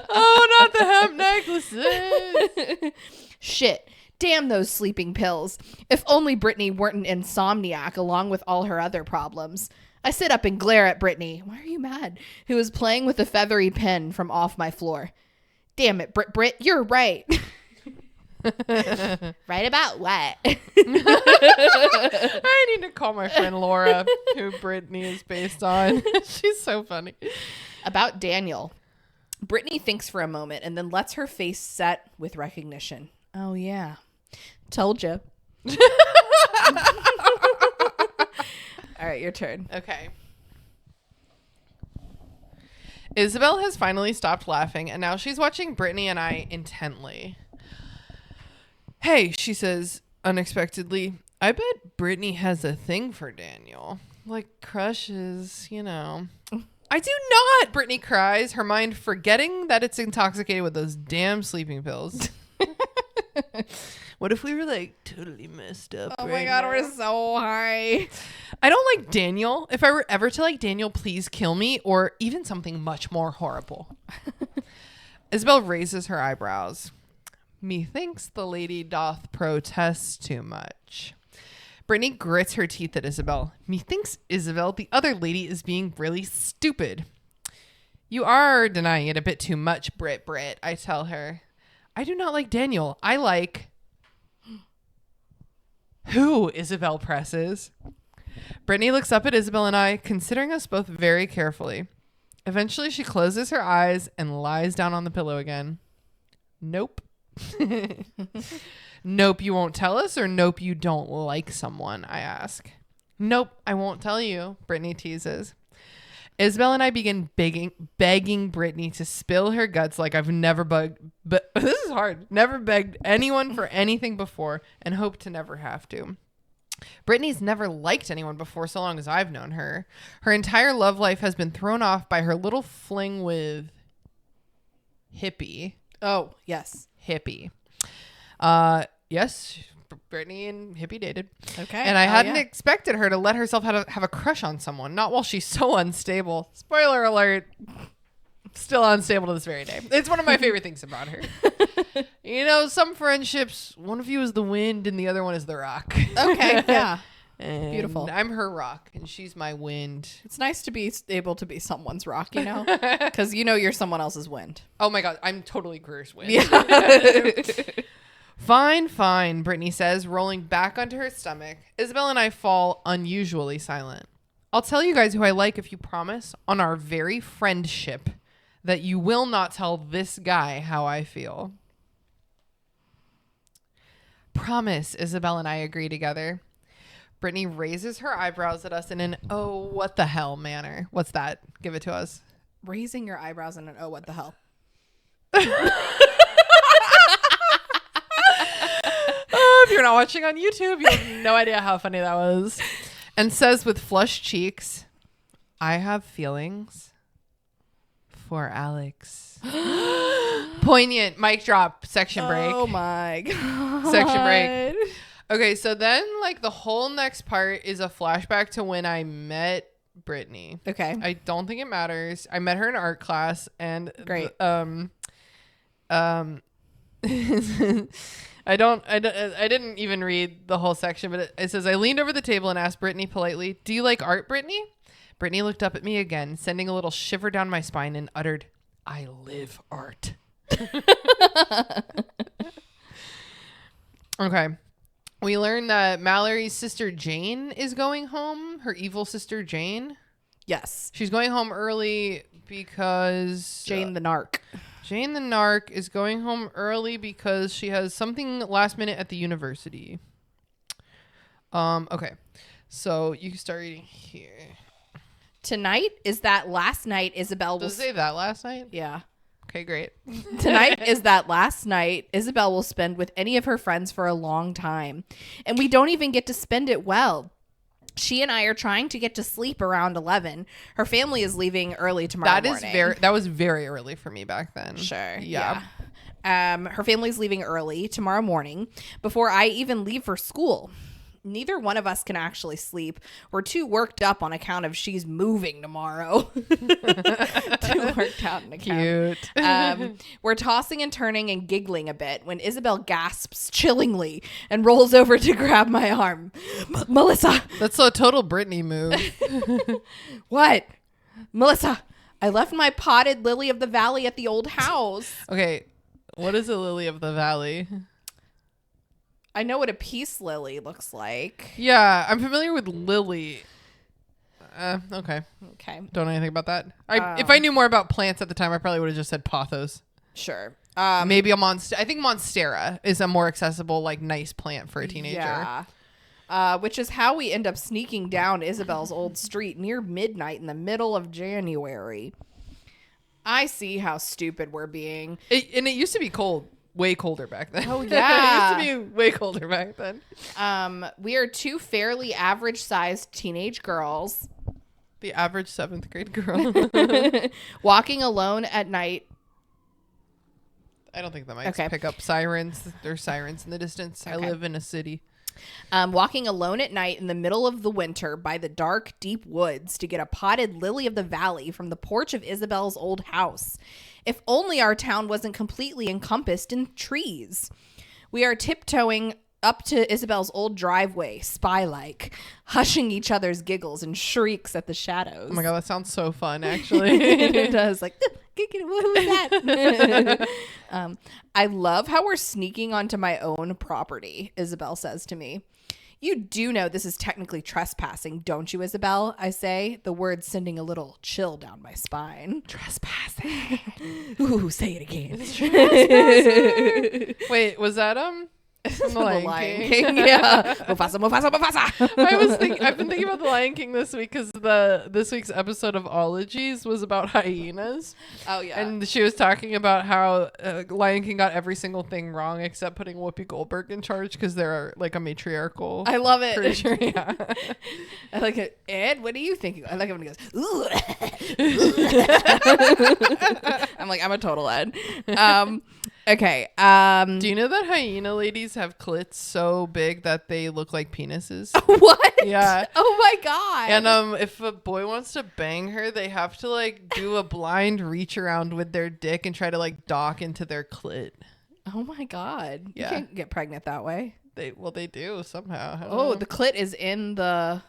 Oh, not the hemp necklaces. Shit. Damn those sleeping pills. If only Brittany weren't an insomniac along with all her other problems. I sit up and glare at Brittany. Why are you mad? Who is playing with a feathery pen from off my floor. Damn it, Brit, you're right. Right about what? I need to call my friend Laura, who Brittany is based on. She's so funny. About Daniel. Brittany thinks for a moment and then lets her face set with recognition. Oh, yeah. Told you. All right, your turn. Okay. Isabel has finally stopped laughing, and now she's watching Brittany and I intently. Hey, she says unexpectedly, I bet Brittany has a thing for Daniel. Like crushes, you know. I do not, Brittany cries, her mind forgetting that it's intoxicated with those damn sleeping pills. What if we were like totally messed up? Oh right my God, now? we're so high. I don't like Daniel. If I were ever to like Daniel, please kill me, or even something much more horrible. Isabel raises her eyebrows. Methinks the lady doth protest too much. Brittany grits her teeth at Isabel. Methinks, Isabel, the other lady is being really stupid. You are denying it a bit too much, Brit, I tell her. I do not like Daniel. I like... Who? Isabel presses. Brittany looks up at Isabel and I, considering us both very carefully. Eventually, she closes her eyes and lies down on the pillow again. Nope. Nope, you won't tell us, or nope, you don't like someone, I ask. Nope, I won't tell you, Brittany teases. Isabel and I begin begging Brittany to spill her guts like I've never but this is hard. Never begged anyone for anything before and hope to never have to. Brittany's never liked anyone before so long as I've known her. Her entire love life has been thrown off by her little fling with Hippie. Oh, yes. Hippie. Yes, Brittany and Hippie dated. Okay. And I hadn't expected her to let herself have a crush on someone, not while she's so unstable. Spoiler alert. Still unstable to this very day. It's one of my favorite things about her. You know, some friendships, one of you is the wind and the other one is the rock. Okay, yeah. And beautiful. I'm her rock and she's my wind. It's nice to be able to be someone's rock, you know? Because you know you're someone else's wind. Oh my God, I'm totally Greer's wind. Yeah. Fine, Brittany says, rolling back onto her stomach. Isabel and I fall unusually silent. I'll tell you guys who I like if you promise on our very friendship that you will not tell this guy how I feel. Promise, Isabel and I agree together. Brittany raises her eyebrows at us in an oh, what the hell manner. What's that? Give it to us. Raising your eyebrows in an oh, what the hell? If you're not watching on YouTube, you have no idea how funny that was. And says with flushed cheeks, I have feelings for Alex. Poignant. Mic drop. Section break. Oh my God. Section break. Okay, so then like the whole next part is a flashback to when I met Brittany. Okay. I don't think it matters. I met her in art class and Great. I didn't even read the whole section, but it says, I leaned over the table and asked Brittany politely, do you like art, Brittany? Brittany looked up at me again, sending a little shiver down my spine and uttered, I live art. Okay. We learn that Mallory's sister Jane is going home. Her evil sister Jane. Yes. She's going home early because... Jane the narc. Jane the narc is going home early because she has something last minute at the university. Okay. So you can start reading here. Tonight is that last night Isabel will... Does it say that last night? Yeah. Okay, great. Tonight is that last night Isabel will spend with any of her friends for a long time. And we don't even get to spend it well. She and I are trying to get to sleep around 11. Her family is leaving early tomorrow morning. That was very early for me back then. Sure. Yeah. Her family's leaving early tomorrow morning before I even leave for school. Neither one of us can actually sleep. We're too worked up on account of she's moving tomorrow. Too worked out on account. Cute. We're tossing and turning and giggling a bit when Isabel gasps chillingly and rolls over to grab my arm. Melissa. That's a total Britney move. What? Melissa, I left my potted lily of the valley at the old house. Okay. What is a lily of the valley? I know what a peace lily looks like. Yeah, I'm familiar with lily. Okay. Okay. Don't know anything about that. If I knew more about plants at the time, I probably would have just said pothos. Sure. Maybe a I think monstera is a more accessible, like, nice plant for a teenager. Yeah. Which is how we end up sneaking down Isabel's old street near midnight in the middle of January. I see how stupid we're being. And it used to be cold. Way colder back then. Oh, yeah. It used to be way colder back then. We are two fairly average-sized teenage girls. The average 7th grade girl. Walking alone at night. I don't think that might pick up sirens. There's sirens in the distance. Okay. I live in a city. Walking alone at night in the middle of the winter by the dark, deep woods to get a potted lily of the valley from the porch of Isabel's old house. If only our town wasn't completely encompassed in trees. We are tiptoeing up to Isabel's old driveway, spy-like, hushing each other's giggles and shrieks at the shadows. Oh my God, that sounds so fun, actually. It does. Like, who was that? I love how we're sneaking onto my own property, Isabel says to me. You do know this is technically trespassing, don't you, Isabel? I say, the words sending a little chill down my spine. Trespassing. Ooh, say it again. Wait, was that The Lion King. Yeah. Mufasa, Mufasa, Mufasa. I've been thinking about the Lion King this week because this week's episode of Ologies was about hyenas. Oh yeah. And she was talking about how Lion King got every single thing wrong except putting Whoopi Goldberg in charge because they're like a matriarchal. I love it. Creature. Yeah. I like it. Ed, what do you think? I like it when he goes, ooh. I'm like, I'm a total Ed. Okay. Do you know that hyena ladies have clits so big that they look like penises? What? Yeah. Oh my god. And if a boy wants to bang her, they have to like do a blind reach around with their dick and try to like dock into their clit. Oh my god. Yeah. You can't get pregnant that way. They do somehow. I don't Oh, know. the clit is in the.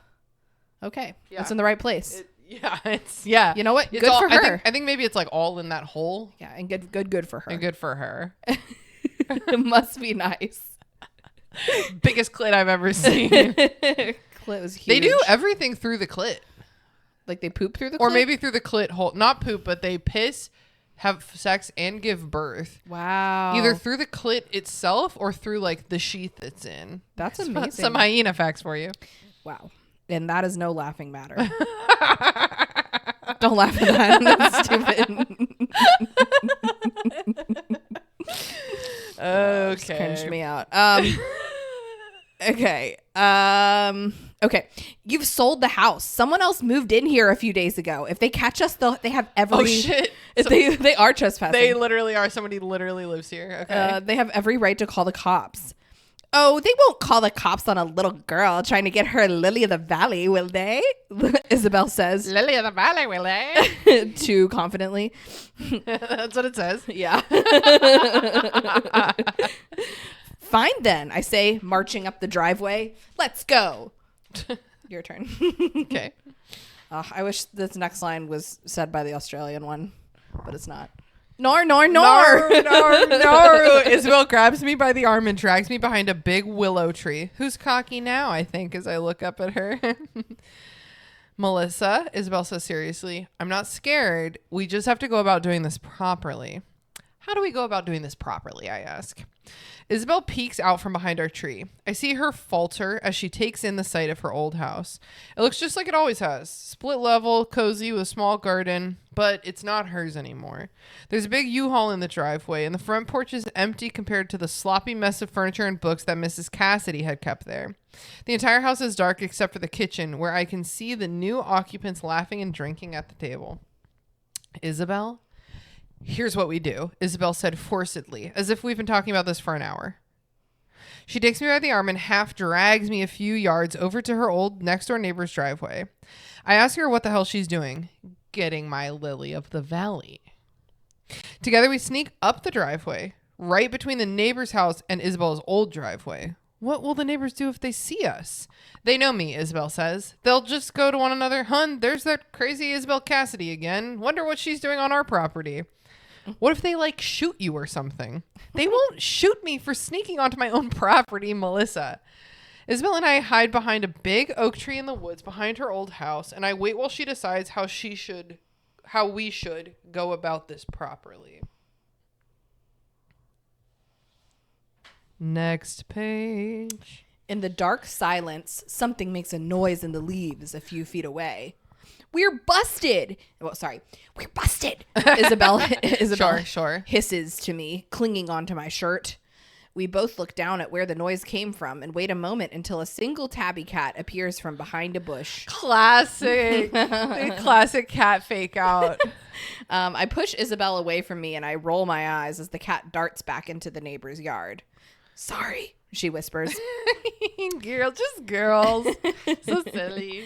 Okay. Yeah. It's in the right place. Yeah. You know what? It's Good all, for her. I think maybe it's like all in that hole. Yeah, and good for her. And good for her. It must be nice. Biggest clit I've ever seen. Clit was huge. They do everything through the clit. Like they poop through the clit? Or maybe through the clit hole. Not poop, but they piss, have sex, and give birth. Wow. Either through the clit itself or through like the sheath it's in. That's amazing. Some hyena facts for you. Wow. And that is no laughing matter. Don't laugh at that. That's stupid. Just cringed me out. Okay. Okay. You've sold the house. Someone else moved in here a few days ago. If they catch us, they have every. Oh shit! They are trespassing. They literally are. Somebody literally lives here. Okay. They have every right to call the cops. Oh, they won't call the cops on a little girl trying to get her Lily of the Valley, will they? Isabel says. Lily of the Valley, will they? Too confidently. That's what it says. Yeah. Fine then, I say, marching up the driveway. Let's go. Your turn. Okay. I wish this next line was said by the Australian one, but it's not. Nor. Isabel grabs me by the arm and drags me behind a big willow tree. Who's cocky now, I think, as I look up at her. Melissa, Isabel says seriously, I'm not scared. We just have to go about doing this properly. How do we go about doing this properly, I ask. Isabel peeks out from behind our tree. I see her falter as she takes in the sight of her old house. It looks just like it always has. Split level, cozy with a small garden, but it's not hers anymore. There's a big U-Haul in the driveway, and the front porch is empty compared to the sloppy mess of furniture and books that Mrs. Cassidy had kept there. The entire house is dark except for the kitchen, where I can see the new occupants laughing and drinking at the table. Isabel? Here's what we do, Isabel said forcedly, as if we've been talking about this for an hour. She takes me by the arm and half drags me a few yards over to her old next-door neighbor's driveway. I ask her what the hell she's doing. Getting my Lily of the Valley. Together we sneak up the driveway, right between the neighbor's house and Isabel's old driveway. What will the neighbors do if they see us? They know me, Isabel says. They'll just go to one another. Hun, there's that crazy Isabel Cassidy again. Wonder what she's doing on our property. What if they like shoot you or something? They won't shoot me for sneaking onto my own property, Melissa. Isabel and I hide behind a big oak tree in the woods behind her old house, and I wait while she decides how we should go about this properly. Next page. In the dark silence, something makes a noise in the leaves a few feet away. We're busted. Well, sorry. We're busted. Isabel Sure. hisses to me, clinging onto my shirt. We both look down at where the noise came from and wait a moment until a single tabby cat appears from behind a bush. Classic. The classic cat fake out. I push Isabel away from me and I roll my eyes as the cat darts back into the neighbor's yard. Sorry, she whispers. Girls. So silly.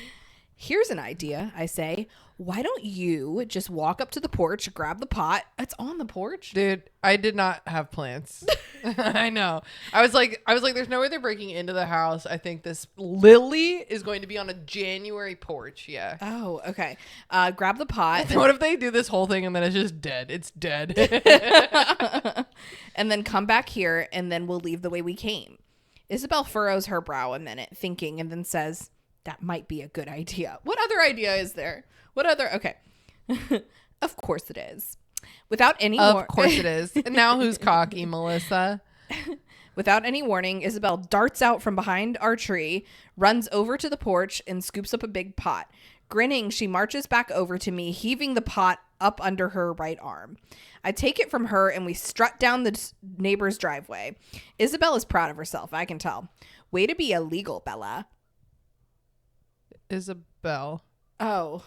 Here's an idea, I say. Why don't you just walk up to the porch, grab the pot? It's on the porch. Dude, I did not have plants. I know. I was like, there's no way they're breaking into the house. I think this Lily is going to be on a January porch. Yeah. Oh, okay. Grab the pot. What if they do this whole thing and then it's just dead? It's dead. And then come back here and then we'll leave the way we came. Isabel furrows her brow a minute, thinking, and then says, that might be a good idea. What other idea is there? Okay. Of course it is. Without any more. Of course it is. And now who's cocky, Melissa? Without any warning, Isabel darts out from behind our tree, runs over to the porch, and scoops up a big pot. Grinning, she marches back over to me, heaving the pot up under her right arm. I take it from her, and we strut down the neighbor's driveway. Isabel is proud of herself, I can tell. Way to be illegal, Bella. Isabel. Oh.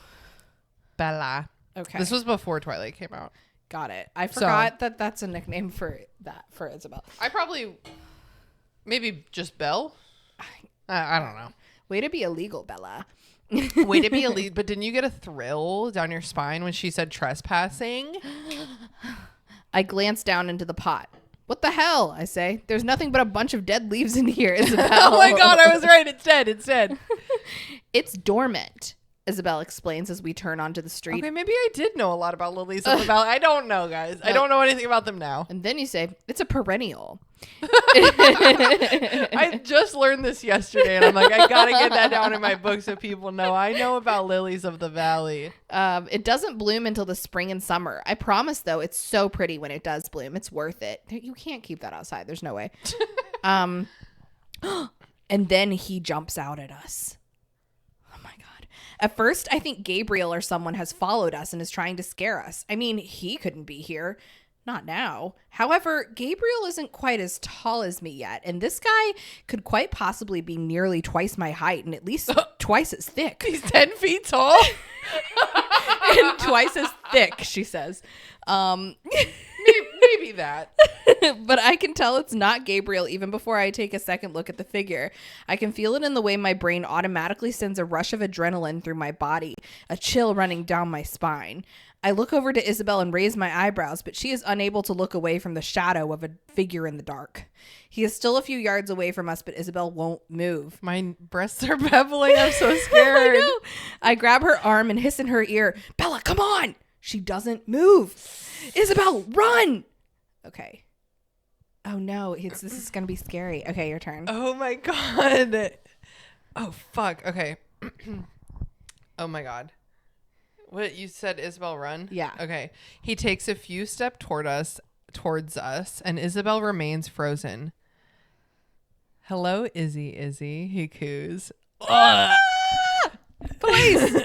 Bella. Okay. This was before Twilight came out. Got it. I forgot that that's a nickname for Isabel. I probably, maybe just Belle. I don't know. Way to be illegal, Bella. Way to be illegal. But didn't you get a thrill down your spine when she said trespassing? I glance down into the pot. What the hell? I say. There's nothing but a bunch of dead leaves in here, Isabel. Oh my God, I was right. It's dead. It's dead. It's dormant, Isabel explains as we turn onto the street. Okay, maybe I did know a lot about lilies of the valley. I don't know, guys. I don't know anything about them now. And then you say, it's a perennial. I just learned this yesterday, and I'm like, I gotta get that down in my book so people know. I know about lilies of the valley. It doesn't bloom until the spring and summer. I promise, though, it's so pretty when it does bloom. It's worth it. You can't keep that outside. There's no way. And then he jumps out at us. At first, I think Gabriel or someone has followed us and is trying to scare us. I mean, he couldn't be here. Not now. However, Gabriel isn't quite as tall as me yet, and this guy could quite possibly be nearly twice my height and at least twice as thick. He's 10 feet tall? And twice as thick, she says. Maybe that. But I can tell it's not Gabriel even before I take a second look at the figure. I can feel it in the way my brain automatically sends a rush of adrenaline through my body, a chill running down my spine. I look over to Isabel and raise my eyebrows, but she is unable to look away from the shadow of a figure in the dark. He is still a few yards away from us, but Isabel won't move. My breasts are beveling. I'm so scared. I know. I grab her arm and hiss in her ear, Bella, come on! She doesn't move. Isabel, run! Okay. Oh no, this is gonna be scary. Okay, your turn. Oh my God. Oh fuck. Okay. Oh my God. What you said, Isabel, run? Yeah. Okay. He takes a few steps towards us, and Isabel remains frozen. Hello, Izzy, he coos. Please.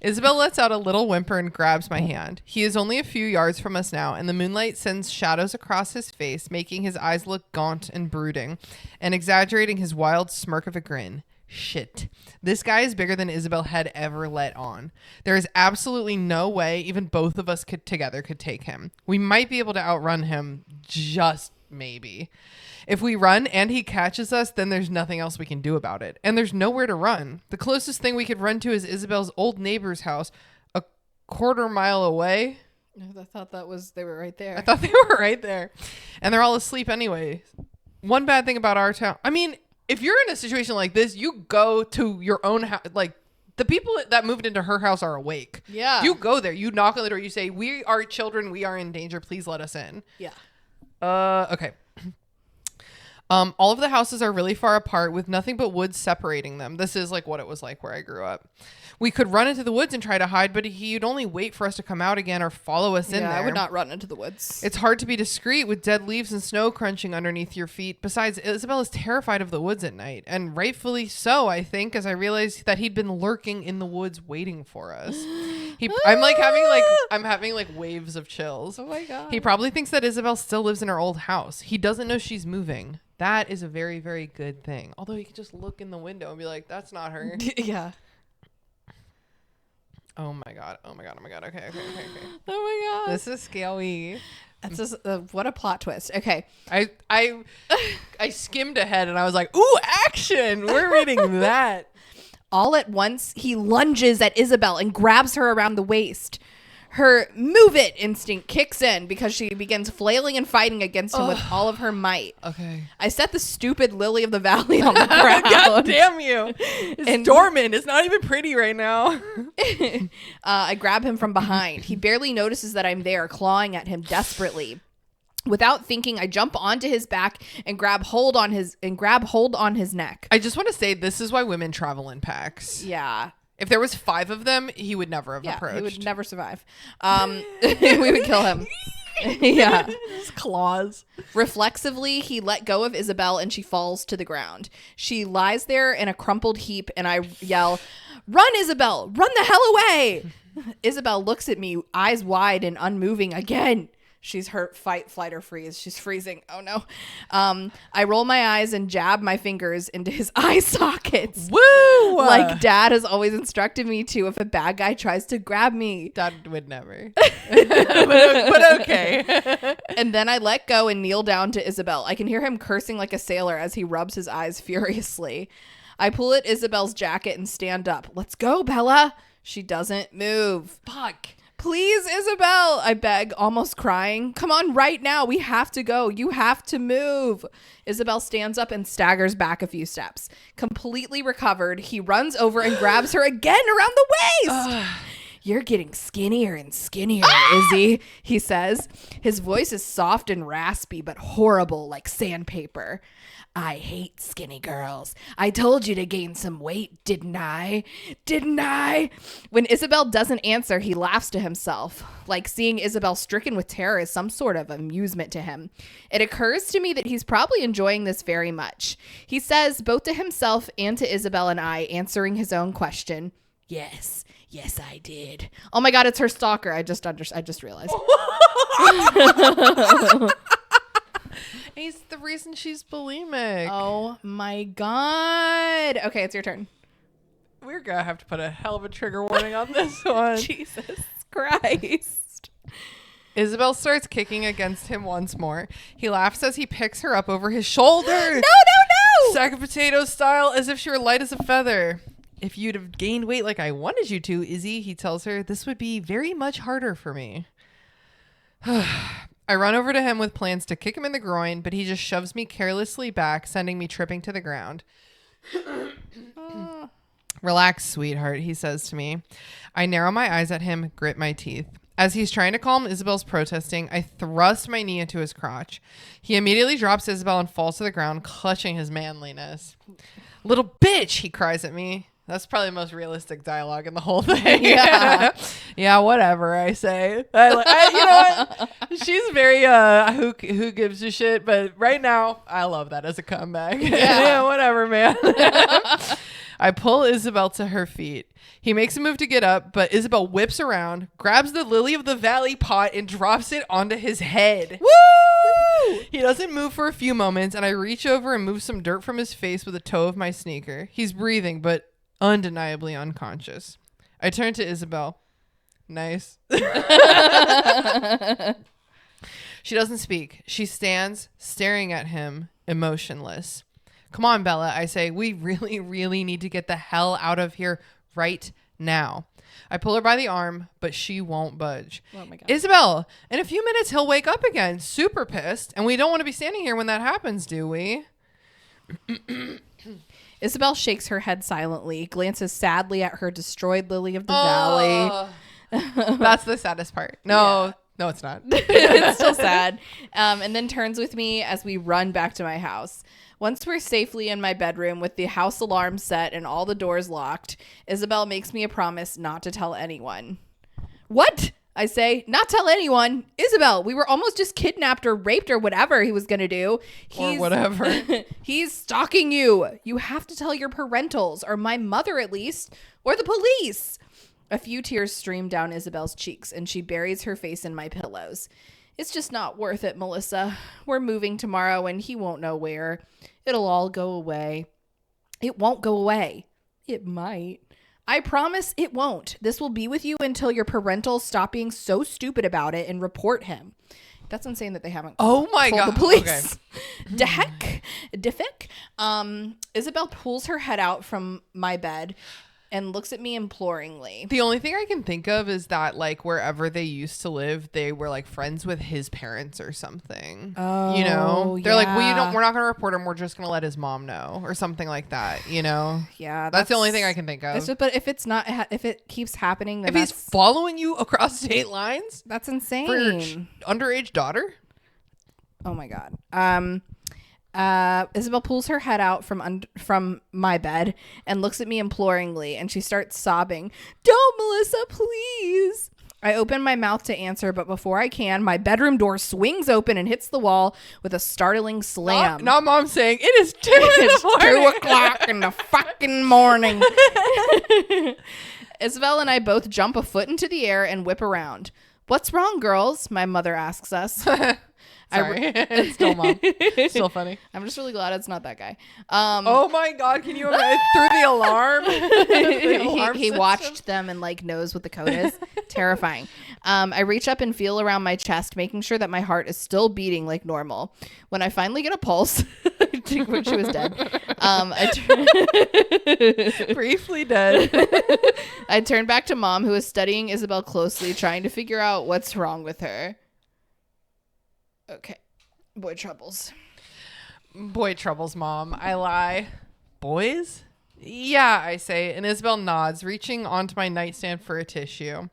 Isabel lets out a little whimper and grabs my hand. He is only a few yards from us now, and the moonlight sends shadows across his face, making his eyes look gaunt and brooding, and exaggerating his wild smirk of a grin. Shit. This guy is bigger than Isabel had ever let on. There is absolutely no way even both of us could take him. We might be able to outrun him, just maybe. If we run and he catches us, then there's nothing else we can do about it. And there's nowhere to run. The closest thing we could run to is Isabel's old neighbor's house, a quarter mile away. I thought they were right there. I thought they were right there. And they're all asleep anyway. One bad thing about our town, I mean, if you're in a situation like this, you go to your own house. Like, the people that moved into her house are awake. Yeah. You go there. You knock on the door. You say, we are children. We are in danger. Please let us in. Yeah. Okay. All of the houses are really far apart with nothing but woods separating them. This is like what it was like where I grew up. We could run into the woods and try to hide, but he'd only wait for us to come out again or follow us in there. I would not run into the woods. It's hard to be discreet with dead leaves and snow crunching underneath your feet. Besides, Isabel is terrified of the woods at night, and rightfully so, I think, as I realized that he'd been lurking in the woods waiting for us. I'm having waves of chills. Oh my God. He probably thinks that Isabel still lives in her old house. He doesn't know she's moving. That is a very, very good thing. Although he could just look in the window and be like, that's not her. Yeah. Oh my God. Okay. Oh my God. This is scary. That's just what a plot twist. Okay. I skimmed ahead and I was like, ooh, action. We're reading that. All at once, he lunges at Isabel and grabs her around the waist. Her move it instinct kicks in because she begins flailing and fighting against him with all of her might. Okay. I set the stupid lily of the valley on the ground. God damn you. It's dormant. It's not even pretty right now. I grab him from behind. He barely notices that I'm there, clawing at him desperately. Without thinking, I jump onto his back and grab hold on his neck. I just want to say this is why women travel in packs. Yeah. If there was 5 of them, he would never have approached. He would never survive. We would kill him. Yeah. His claws. Reflexively, he let go of Isabel and she falls to the ground. She lies there in a crumpled heap and I yell, "Run, Isabel! Run the hell away!" Isabel looks at me, eyes wide and unmoving again. She's hurt, fight, flight, or freeze. She's freezing. Oh no. I roll my eyes and jab my fingers into his eye sockets. Woo! Like Dad has always instructed me to if a bad guy tries to grab me. Dad would never. but okay. And then I let go and kneel down to Isabel. I can hear him cursing like a sailor as he rubs his eyes furiously. I pull at Isabel's jacket and stand up. "Let's go, Bella." She doesn't move. Fuck. "Please, Isabel," I beg, almost crying. "Come on right now. We have to go. You have to move." Isabel stands up and staggers back a few steps. Completely recovered, he runs over and grabs her again around the waist. "You're getting skinnier and skinnier, Izzy," he says. His voice is soft and raspy, but horrible, like sandpaper. "I hate skinny girls. I told you to gain some weight, didn't I? Didn't I?" When Isabel doesn't answer, he laughs to himself. Like seeing Isabel stricken with terror is some sort of amusement to him. It occurs to me that he's probably enjoying this very much. He says, both to himself and to Isabel and I, answering his own question, "Yes, I did." Oh my God, it's her stalker. I just realized. He's the reason she's bulimic. Oh my God. Okay, it's your turn. We're gonna have to put a hell of a trigger warning on this one. Jesus Christ. Isabel starts kicking against him once more. He laughs as he picks her up over his shoulder. No. Sack of potatoes style, as if she were light as a feather. "If you'd have gained weight like I wanted you to, Izzy," he tells her, "this would be very much harder for me." I run over to him with plans to kick him in the groin, but he just shoves me carelessly back, sending me tripping to the ground. "Relax, sweetheart," he says to me. I narrow my eyes at him, grit my teeth. As he's trying to calm Isabel's protesting, I thrust my knee into his crotch. He immediately drops Isabel and falls to the ground, clutching his manliness. "Little bitch," he cries at me. That's probably the most realistic dialogue in the whole thing. Yeah. Yeah, whatever, I say. You know what? She's very who gives a shit, but right now I love that as a comeback. Yeah, whatever, man. I pull Isabel to her feet. He makes a move to get up, but Isabel whips around, grabs the lily of the valley pot and drops it onto his head. Woo! He doesn't move for a few moments, and I reach over and move some dirt from his face with the toe of my sneaker. He's breathing, but undeniably unconscious. I turn to Isabel. Nice. She doesn't speak. She stands staring at him, emotionless. "Come on, Bella," I say. "We really, really need to get the hell out of here right now." I pull her by the arm, but she won't budge. Oh my God. "Isabel, in a few minutes he'll wake up again, super pissed, and we don't want to be standing here when that happens, do we?" Isabel shakes her head silently, glances sadly at her destroyed lily of the valley. That's the saddest part. No, it's not. It's still sad. And then turns with me as we run back to my house. Once we're safely in my bedroom with the house alarm set and all the doors locked, Isabel makes me a promise not to tell anyone. "What?" I say. "Not tell anyone. Isabel, we were almost just kidnapped or raped or whatever he was going to do. Or whatever. He's stalking you. You have to tell your parentals, or my mother at least, or the police." A few tears stream down Isabel's cheeks, and she buries her face in my pillows. "It's just not worth it, Melissa. We're moving tomorrow, and he won't know where. It'll all go away." "It won't go away." "It might." "I promise it won't. This will be with you until your parentals stop being so stupid about it and report him." That's insane that they haven't Oh my told God. the police. Okay. De heck. Isabel pulls her head out from my bed and looks at me imploringly. The only thing I can think of is that, like, wherever they used to live, they were like friends with his parents or something. Oh, you know, they're like, yeah. we're not going to report him. We're just going to let his mom know or something like that. You know, Yeah, that's the only thing I can think of. But if it's not, if it keeps happening, then If he's following you across state lines that's insane. for your underage daughter. Oh my God. Isabel pulls her head out from my bed and looks at me imploringly, and she starts sobbing. "Don't, Melissa, please." I open my mouth to answer, but before I can, my bedroom door swings open and hits the wall with a startling slam. Not mom saying, it is 2 in the morning. 2 o'clock in the fucking morning. Isabel and I both jump a foot into the air and whip around. What's wrong, girls? My mother asks us. Sorry. It's still mom. Still funny. I'm just really glad it's not that guy. Oh my God. Can you imagine through the alarm? He watched them and like knows what the code is. Terrifying. I reach up and feel around my chest, making sure that my heart is still beating like normal. When I finally get a pulse, I think when she was dead. Briefly dead. I turn back to mom, who is studying Isabel closely, trying to figure out what's wrong with her. Okay. Boy troubles. Boy troubles, mom. I lie. Boys? Yeah, I say, and Isabel nods, reaching onto my nightstand for a tissue.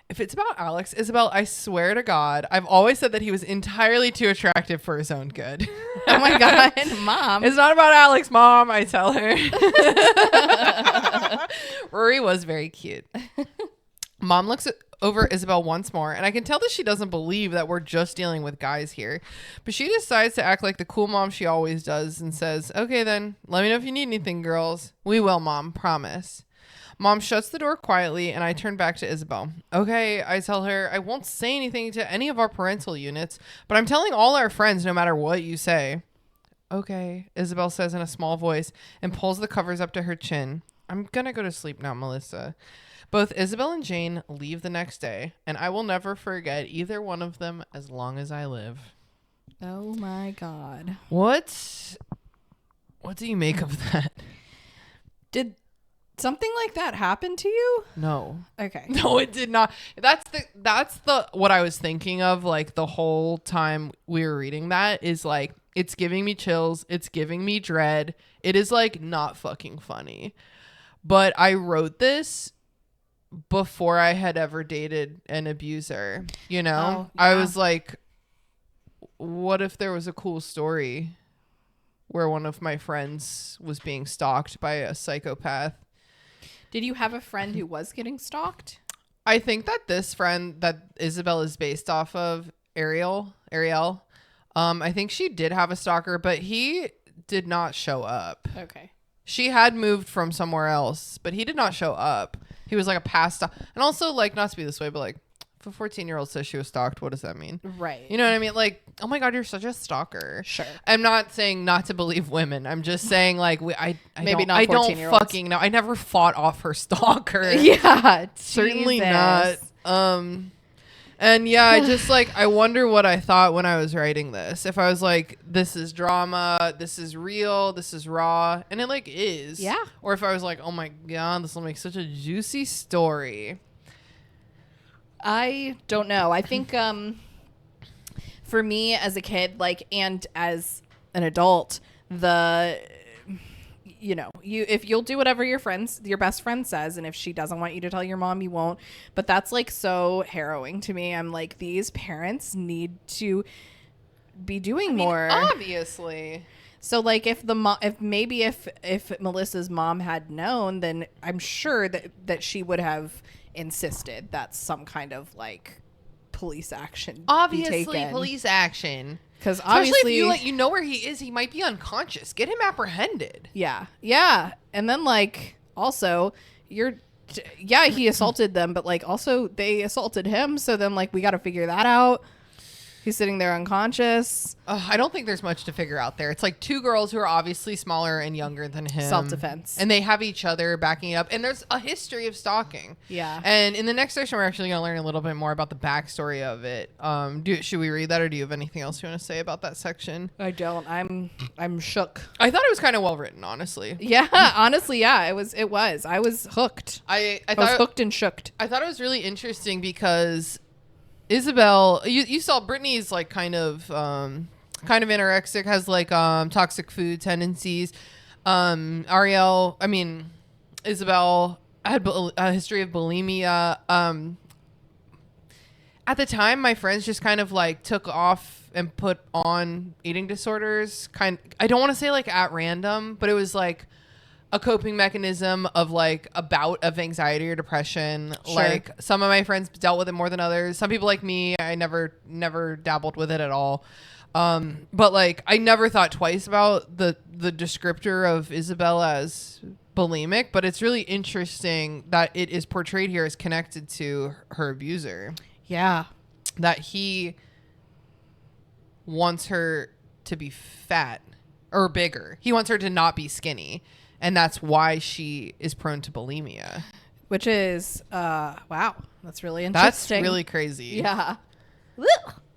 If it's about Alex, Isabel, I swear to God, I've always said that he was entirely too attractive for his own good. Oh my God, mom. It's not about Alex, mom, I tell her. Rory was very cute. Mom looks over Isabel once more, and I can tell that she doesn't believe that we're just dealing with guys here. But she decides to act like the cool mom she always does and says, okay then, let me know if you need anything, girls. We will, mom, promise. Mom shuts the door quietly, and I turn back to Isabel. Okay, I tell her, I won't say anything to any of our parental units, but I'm telling all our friends no matter what you say. Okay, Isabel says in a small voice and pulls the covers up to her chin. I'm gonna go to sleep now, Melissa. Both Isabel and Jane leave the next day, and I will never forget either one of them as long as I live. Oh my God. What do you make of that? Did something like that happen to you? No. Okay. No, it did not. That's the what I was thinking of like the whole time we were reading that is like it's giving me chills, it's giving me dread. It is like not fucking funny. But I wrote this before I had ever dated an abuser, you know? Oh, yeah. I was like, what if there was a cool story where one of my friends was being stalked by a psychopath? Did you have a friend who was getting stalked? I think that this friend that Isabel is based off of, Ariel, I think she did have a stalker, but he did not show up. Okay. She had moved from somewhere else, but he did not show up. He was like a past, and also like not to be this way, but like if a 14-year-old says she was stalked, what does that mean? Right. You know what I mean? Like, oh my God, you're such a stalker. Sure. I'm not saying not to believe women. I'm just saying like I Maybe don't, not I don't 14-year-olds. fucking know. I never fought off her stalker. Yeah. Certainly Jesus. not. And yeah, I just like, I wonder what I thought when I was writing this. If I was like, this is drama, this is real, this is raw, and it like is. Yeah. Or if I was like, oh my God, this will make such a juicy story. I don't know. I think for me as a kid, like, and as an adult, if you'll do whatever your best friend says, and if she doesn't want you to tell your mom, you won't. But that's like so harrowing to me. I'm like, these parents need to be doing more. Obviously. So like if Melissa's mom had known, then I'm sure that she would have insisted that some kind of like police action Obviously, be taken. police action. Because Especially obviously, if you know where he is, he might be unconscious. Get him apprehended. yeah, and then like also he assaulted them, but like also they assaulted him. So then like we got to figure that out. He's sitting there unconscious. I don't think there's much to figure out there. It's like two girls who are obviously smaller and younger than him. Self-defense. And they have each other backing it up. And there's a history of stalking. Yeah. And in the next section, we're actually going to learn a little bit more about the backstory of it. Should we read that, or do you have anything else you want to say about that section? I don't. I'm shook. I thought it was kind of well written, honestly. Yeah, honestly, yeah. It was. I was hooked. I was hooked and shooked. I thought it was really interesting because Isabel, you saw Brittany's like kind of anorexic, has like toxic food tendencies. Isabel had a history of bulimia. At the time, my friends just kind of like took off and put on eating disorders. I don't want to say like at random, but it was like a coping mechanism of like a bout of anxiety or depression. Sure. Like some of my friends dealt with it more than others. Some people like me, I never dabbled with it at all. But like I never thought twice about the descriptor of Isabel as bulimic, but it's really interesting that it is portrayed here as connected to her abuser. Yeah. That he wants her to be fat or bigger. He wants her to not be skinny. And that's why she is prone to bulimia. Which is, wow, that's really interesting. That's really crazy. Yeah.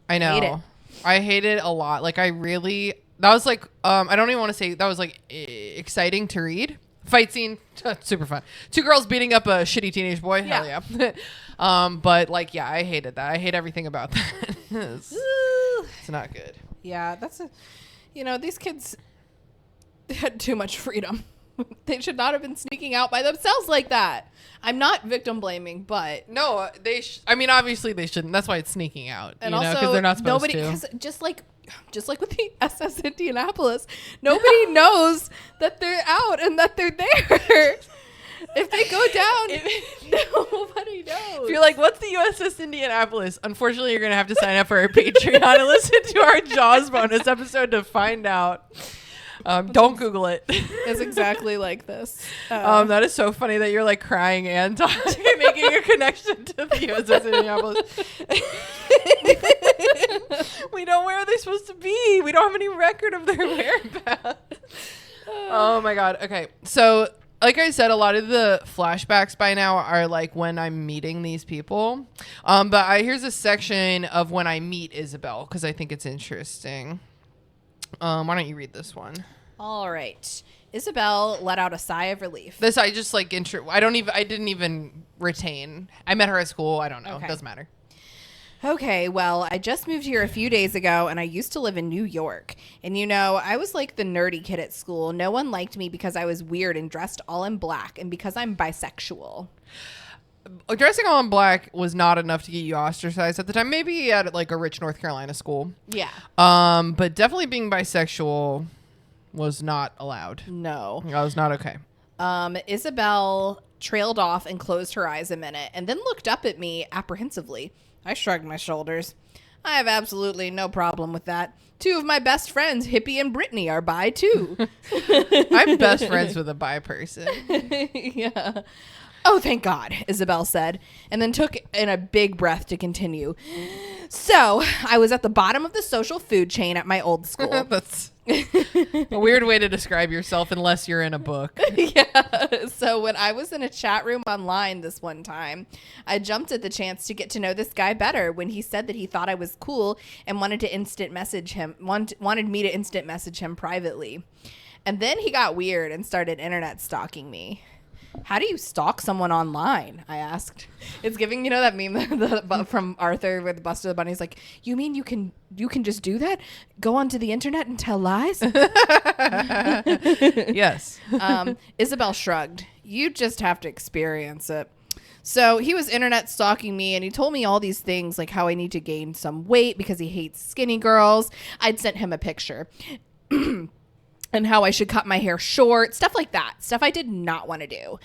I know. Hate it. I hate it a lot. Like that was like, I don't even want to say that was like exciting to read. Fight scene, super fun. 2 girls beating up a shitty teenage boy. Yeah. Hell yeah. But like, yeah, I hated that. I hate everything about that. It's not good. Yeah, these kids had too much freedom. They should not have been sneaking out by themselves like that. I'm not victim blaming, but No, I mean, obviously they shouldn't. That's why it's sneaking out. and also, also because they're not supposed nobody, to. 'cause just like with the SS Indianapolis, nobody knows that they're out and that they're there. If they go down, nobody knows. If you're like, what's the USS Indianapolis? Unfortunately, you're going to have to sign up for our Patreon and listen to our Jaws bonus episode to find out. Don't Google it. It's exactly like this. That is so funny that you're like crying and talking, making a connection to the USS Indianapolis. We know where they're supposed to be. We don't have any record of their whereabouts. Oh my God. Okay. So like I said, a lot of the flashbacks by now are like when I'm meeting these people. But here's a section of when I meet Isabel because I think it's interesting. Why don't you read this one? All right. Isabel let out a sigh of relief. This I just like I didn't even retain. I met her at school. I don't know. Okay. It doesn't matter. Okay, well, I just moved here a few days ago and I used to live in New York. And I was like the nerdy kid at school. No one liked me because I was weird and dressed all in black and because I'm bisexual. Dressing all in black was not enough to get you ostracized at the time. Maybe at like a rich North Carolina school. Yeah. But definitely being bisexual was not allowed. No. That was not okay. Isabel trailed off and closed her eyes a minute and then looked up at me apprehensively. I shrugged my shoulders. I have absolutely no problem with that. 2 of my best friends, Hippie and Brittany, are bi too. I'm best friends with a bi person. Yeah. Oh, thank God, Isabel said, and then took in a big breath to continue. So, I was at the bottom of the social food chain at my old school. That's a weird way to describe yourself unless you're in a book. Yeah. So, when I was in a chat room online this one time, I jumped at the chance to get to know this guy better when he said that he thought I was cool and wanted me to instant message him privately. And then he got weird and started internet stalking me. How do you stalk someone online? I asked. It's giving, that meme from Arthur with Buster the Bunny's like, you mean you can just do that? Go onto the internet and tell lies? Yes. Isabel shrugged. You just have to experience it. So he was internet stalking me and he told me all these things like how I need to gain some weight because he hates skinny girls. I'd sent him a picture. And how I should cut my hair short, stuff like that. Stuff I did not want to do.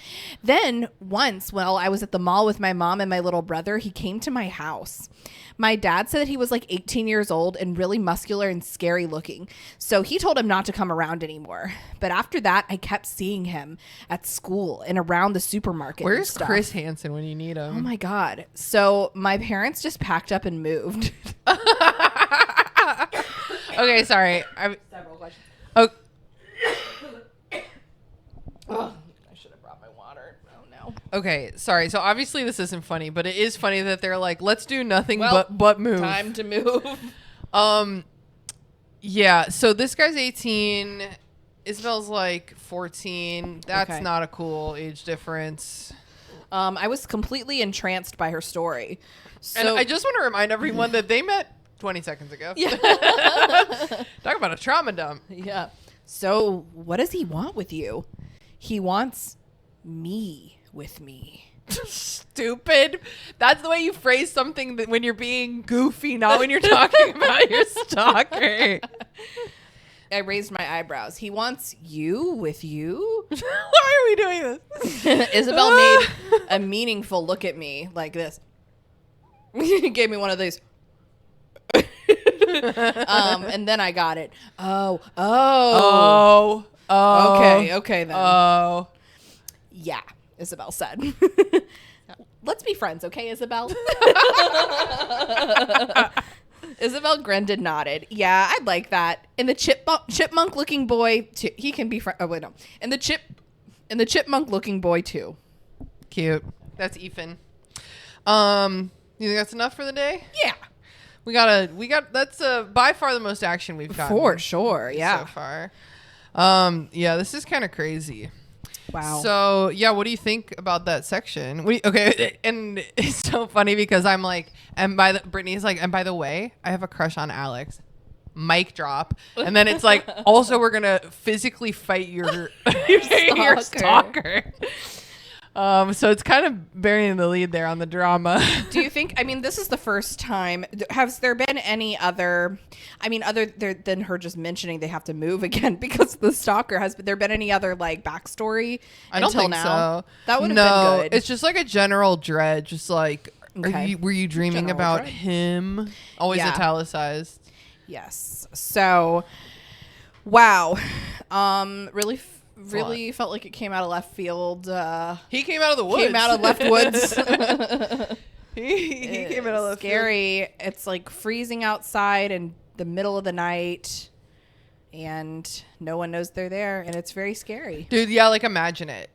Then once, while I was at the mall with my mom and my little brother, he came to my house. My dad said that he was like 18 years old and really muscular and scary looking. So he told him not to come around anymore. But after that, I kept seeing him at school and around the supermarket. Where's Chris Hansen when you need him? Oh my God. So my parents just packed up and moved. Okay, sorry. Several questions. Oh. Oh, I should have brought my water. Oh no. Okay, sorry. So obviously this isn't funny, but it is funny that they're like, let's do nothing Well, but move. Time to move. Yeah. So this guy's 18. Isabel's like 14. That's Okay. not a cool age difference. I was completely entranced by her story. So And I just want to remind everyone that they met 20 seconds ago. Yeah. Talk about a trauma dump. Yeah. So what does he want with you? He wants me with me. Stupid. That's the way you phrase something that when you're being goofy, not when you're talking about your stalker. I raised my eyebrows. He wants you with you. Why are we doing this? Isabel made a meaningful look at me like this. He gave me one of these. And then I got it. Oh. Okay then. Oh. Yeah, Isabel said. Let's be friends, okay, Isabel? Isabel grinned and nodded. Yeah, I'd like that. And the chipmunk looking boy too. He can be oh wait, no. And the chipmunk looking boy too. Cute. That's Ethan. You think that's enough for the day? Yeah. We got that's by far the most action we've gotten. For sure, yeah. So far. Yeah, this is kind of crazy. Wow. So, yeah, what do you think about that section? Okay, and it's so funny because I'm like, Brittany's like, and by the way, I have a crush on Alex. Mic drop. And then it's like, also we're going to physically fight your stalker. So it's kind of burying the lead there on the drama. Do you think, I mean, this is the first time, has there been any other, I mean, other than her just mentioning they have to move again because the stalker, has there been any other like backstory I don't until think now? So. That would have been good. It's just like a general dread, just like, Okay. were you dreaming General about dread. him? Always Yeah. italicized. Yes. So, wow. Really felt like it came out of left field. He came out of the woods. Came out of left woods. he came out of left Scary. It's like freezing outside in the middle of the night, and no one knows they're there, and it's very scary. Dude, yeah, like imagine it.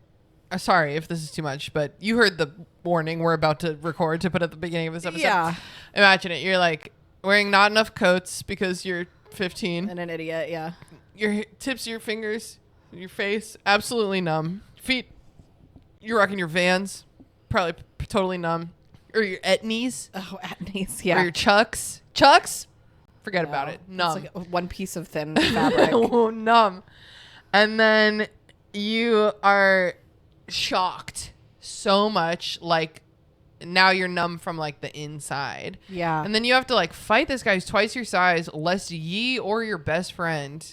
Sorry if this is too much, but you heard the warning we're about to record to put at the beginning of this episode. Yeah. Imagine it. You're like wearing not enough coats because you're 15. And an idiot, yeah. Your tips of your fingers, your face, absolutely numb. Feet, you're rocking your Vans, probably totally numb. Or your etnies. Oh, Atney's, Or yeah. your Chucks. Chucks? Forget No, about it. Numb. It's like one piece of thin fabric. Oh, numb. And then you are shocked so much, like now you're numb from like the inside. Yeah. And then you have to like fight this guy who's twice your size, lest ye or your best friend ...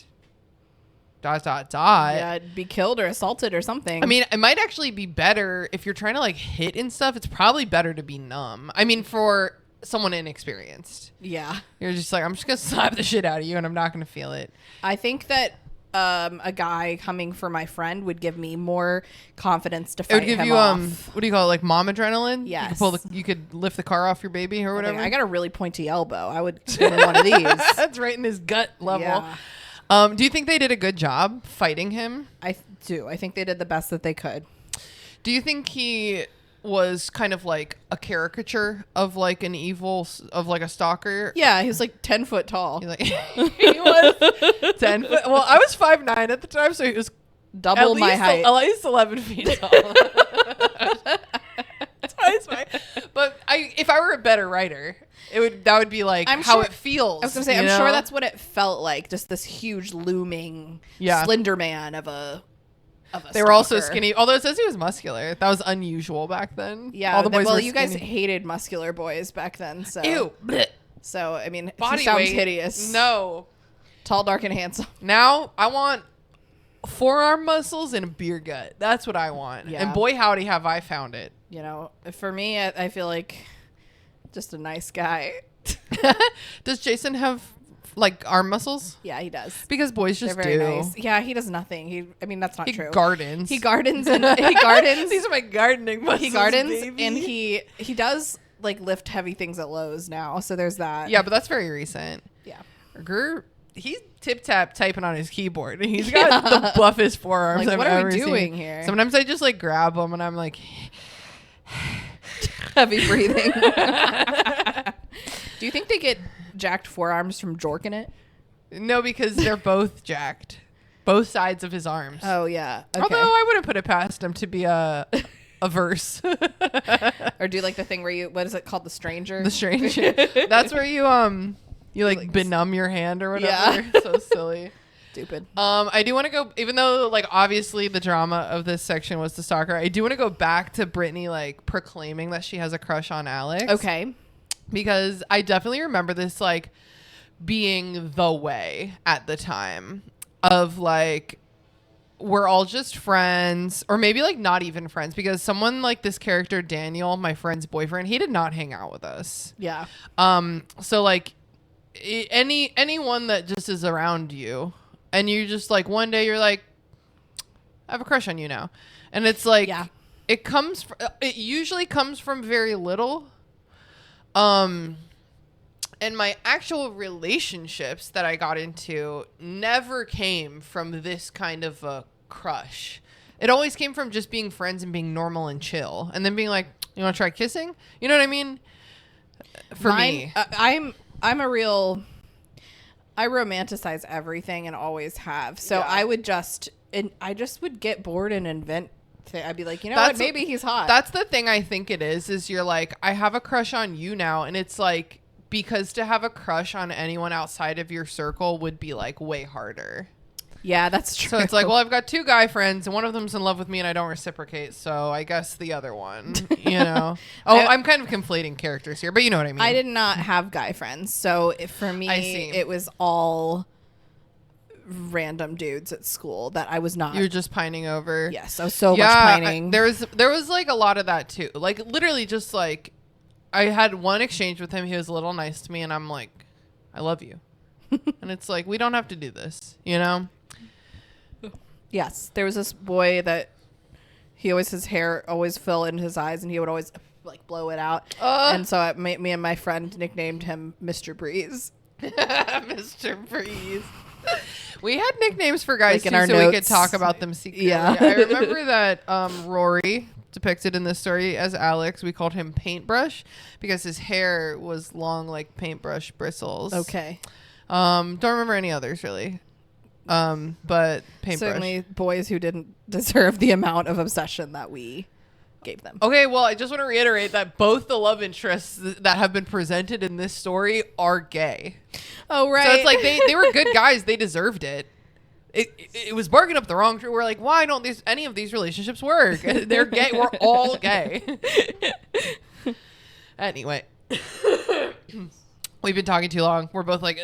Yeah, be killed or assaulted or something. I mean, it might actually be better if you're trying to like hit and stuff. It's probably better to be numb. I mean, for someone inexperienced, yeah. you're just like, I'm just gonna slap the shit out of you, and I'm not gonna feel it. I think that a guy coming for my friend would give me more confidence to It fight would give him you off. what do you call it, like mom adrenaline? Yes. You could lift the car off your baby or whatever. I got a really pointy elbow. I would give him one of these. That's right in his gut level. Yeah. Do you think they did a good job fighting him? I do. I think they did the best that they could. Do you think he was kind of like a caricature of like an evil, of like a stalker? Yeah, he was like 10 foot tall. He's like, he was 10 foot. Well, I was 5'9" at the time, so he was Double my height. At least 11 feet tall. Twice my. But if I were a better writer, that would be like I'm how sure- it feels. I was gonna say, you I'm know? sure that's what it felt like. Just this huge looming slender man of a They were also stalker. skinny, although it says he was muscular. That was unusual back then. Yeah, all the boys were you guys skinny. hated muscular boys back then. So Ew. Blech. So I mean, Body he sounds weight. hideous. No. Tall, dark, and handsome. Now I want forearm muscles and a beer gut. That's what I want. Yeah. And boy, howdy, have I found it. You know, for me, I feel like just a nice guy. Does Jason have like arm muscles? Yeah, he does. Because boys just They're very do. nice. Yeah, he does nothing. I mean, that's not He true. gardens. He gardens and he gardens. These are my gardening muscles. He gardens baby. and he does like lift heavy things at Lowe's now. So there's that. Yeah, but that's very recent. Yeah. He's tip tap typing on his keyboard, and he's got the buffest forearms Like, I've what are we ever doing seen. here? Sometimes I just like grab them, and I'm like, Heavy breathing. Do you think they get jacked forearms from jorking it? no, because they're both jacked, both sides of his arms. Oh yeah. Okay. Although I wouldn't put it past him to be a verse. Or do like the thing where what is it called, the stranger? The strange. That's where you like benumb your hand or whatever. Yeah. So silly. Stupid. I do want to go, even though like obviously the drama of this section was the stalker, I do want to go back to Brittany like proclaiming that she has a crush on Alex. Okay. Because I definitely remember this like being the way at the time of like, we're all just friends, or maybe like not even friends, because someone like this character, Daniel, my friend's boyfriend, he did not hang out with us. Yeah. So like anyone that just is around you and you just like one day you're like, I have a crush on you now. And it's like, Yeah. it usually comes from very little. And my actual relationships that I got into never came from this kind of a crush. It always came from just being friends and being normal and chill. And then being like, you want to try kissing? You know what I mean? For me. I romanticize everything and always have. So Yeah. I just would get bored and invent. I'd be like, you know what? Maybe he's hot. That's the thing I think it is you're like, I have a crush on you now. And it's like, because to have a crush on anyone outside of your circle would be like way harder. Yeah, that's true. So it's like, well, I've got 2 guy friends and one of them's in love with me and I don't reciprocate. So I guess the other one, you know. I'm kind of conflating characters here, but you know what I mean. I did not have guy friends. So for me, it was all random dudes at school that I was not. You're just pining over. Yes, I was so much pining. There was like a lot of that too. Like literally just like, I had one exchange with him. He was a little nice to me and I'm like, I love you. And it's like, we don't have to do this, you know? Yes, there was this boy that his hair always fell in his eyes and he would always like blow it out. And so me and my friend nicknamed him Mr. Breeze. Mr. Breeze. We had nicknames for guys like too, so notes. We could talk about them secretly. Yeah. I remember that Rory, depicted in this story as Alex, we called him Paintbrush because his hair was long like paintbrush bristles. Okay. Don't remember any others really. But Paintbrush. Certainly boys who didn't deserve the amount of obsession that we gave them. Okay, well, I just want to reiterate that both the love interests that have been presented in this story are gay. Oh, right. So it's like they were good guys. They deserved it. It was barking up the wrong tree. We're like, why don't any of these relationships work? They're gay. We're all gay. Anyway. We've been talking too long. We're both like,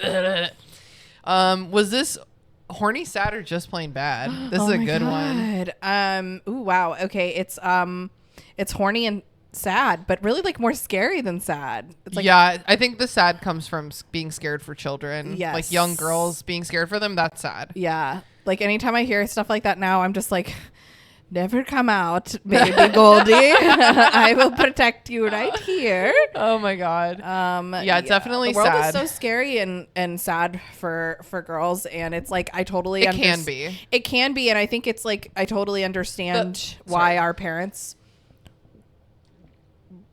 was this horny, sad, or just plain bad? This is a good one. Ooh, wow. Okay. It's horny and sad, but really like more scary than sad. It's like, yeah, I think the sad comes from being scared for children. Yes. Like young girls being scared for them. That's sad. Yeah. Like anytime I hear stuff like that now, I'm just like, never come out, baby Goldie. I will protect you right here. Oh my God. Yeah, definitely the world sad. is so scary and sad for girls, and it's like I totally It can be. It can be, and I think it's like I totally understand why our parents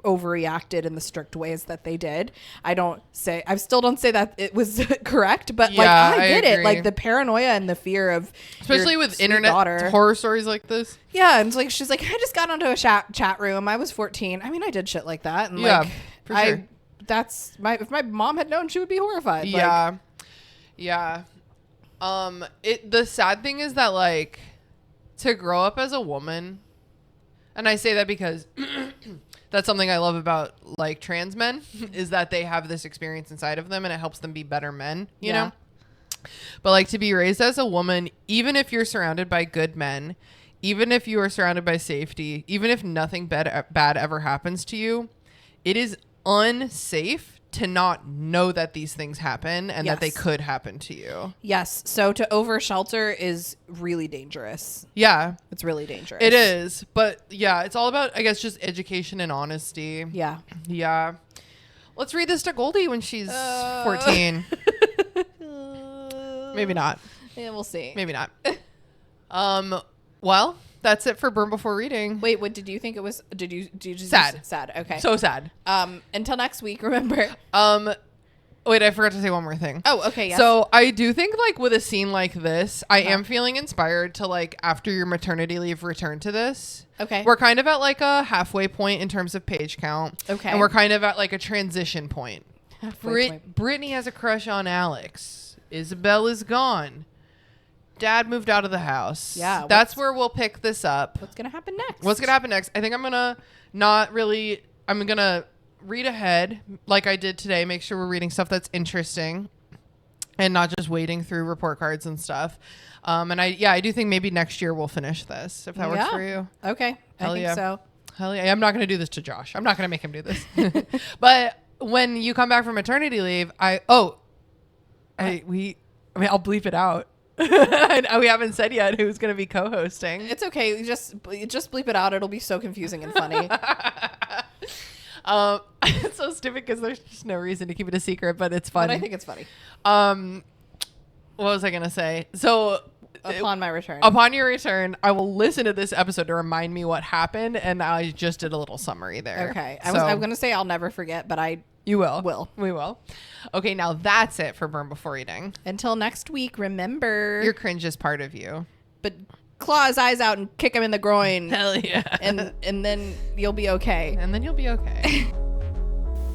overreacted in the strict ways that they did. I still don't say that it was correct, but like I get it. Like the paranoia and the fear of, especially with internet horror stories like this. Yeah, and it's like she's like, I just got onto a chat room. I was 14. I mean, I did shit like that, and yeah, like for sure. If my mom had known, she would be horrified. Yeah, like, yeah. The sad thing is that like to grow up as a woman, and I say that because that's something I love about like trans men is that they have this experience inside of them and it helps them be better men, you know? But like to be raised as a woman, even if you're surrounded by good men, even if you are surrounded by safety, even if nothing bad ever happens to you, it is unsafe to not know that these things happen and that they could happen to you. Yes. So to over shelter is really dangerous. Yeah. It's really dangerous. It is. But yeah, it's all about, I guess, just education and honesty. Yeah. Yeah. Let's read this to Goldie when she's 14. Maybe not. Yeah, we'll see. Maybe not. Well, that's it for Burn Before Reading. Wait, what did you think it was? Did you sad? Sad. Okay. So sad. Until next week, remember. Wait, I forgot to say one more thing. Oh, okay. Yes. So I do think like with a scene like this, I am feeling inspired to like after your maternity leave return to this. Okay. We're kind of at like a halfway point in terms of page count. Okay. And we're kind of at like a transition point. Point. Brittany has a crush on Alex. Isabel is gone. Dad moved out of the house. Yeah. That's where we'll pick this up. What's going to happen next? What's going to happen next? I think I'm going to read ahead like I did today. Make sure we're reading stuff that's interesting. and not just wading through report cards and stuff. And I do think maybe next year we'll finish this, if that works for you. Okay. Hell I think yeah. so. Hell yeah. I'm not going to do this to Josh. I'm not going to make him do this. But when you come back from maternity leave, I'll bleep it out. We haven't said yet who's going to be co-hosting. It's okay. Just bleep it out. It'll be so confusing and funny. It's so stupid because there's just no reason to keep it a secret, but it's fun. But I think it's funny. What was I going to say? So upon my return. Upon your return, I will listen to this episode to remind me what happened, and I just did a little summary there. Okay. I'm going to say I'll never forget, but You will. We will. Okay, now that's it for Burn Before Eating. Until next week, remember. Your cringe is part of you. But claw his eyes out and kick him in the groin. Hell yeah. And then you'll be okay. And then you'll be okay.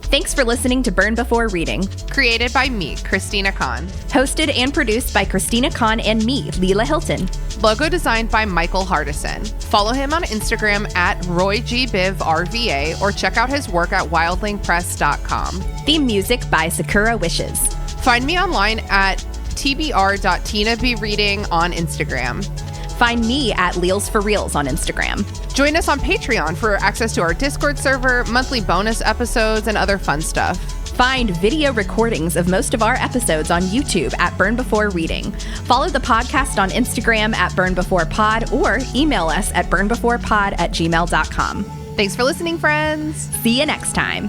Thanks for listening to Burn Before Reading. Created by me, Christina Kahn. Hosted and produced by Christina Kahn and me, Leela Hilton. Logo designed by Michael Hardison. Follow him on Instagram at RoyGBivRVA or check out his work at wildlingpress.com. Theme music by Sakura Wishes. Find me online at tbr.tinabreading on Instagram. Find me at Leals for Reels on Instagram. Join us on Patreon for access to our Discord server, monthly bonus episodes, and other fun stuff. Find video recordings of most of our episodes on YouTube at Burn Before Reading. Follow the podcast on Instagram at Burn Before Pod or email us at burnbeforepod@gmail.com. Thanks for listening, friends. See you next time.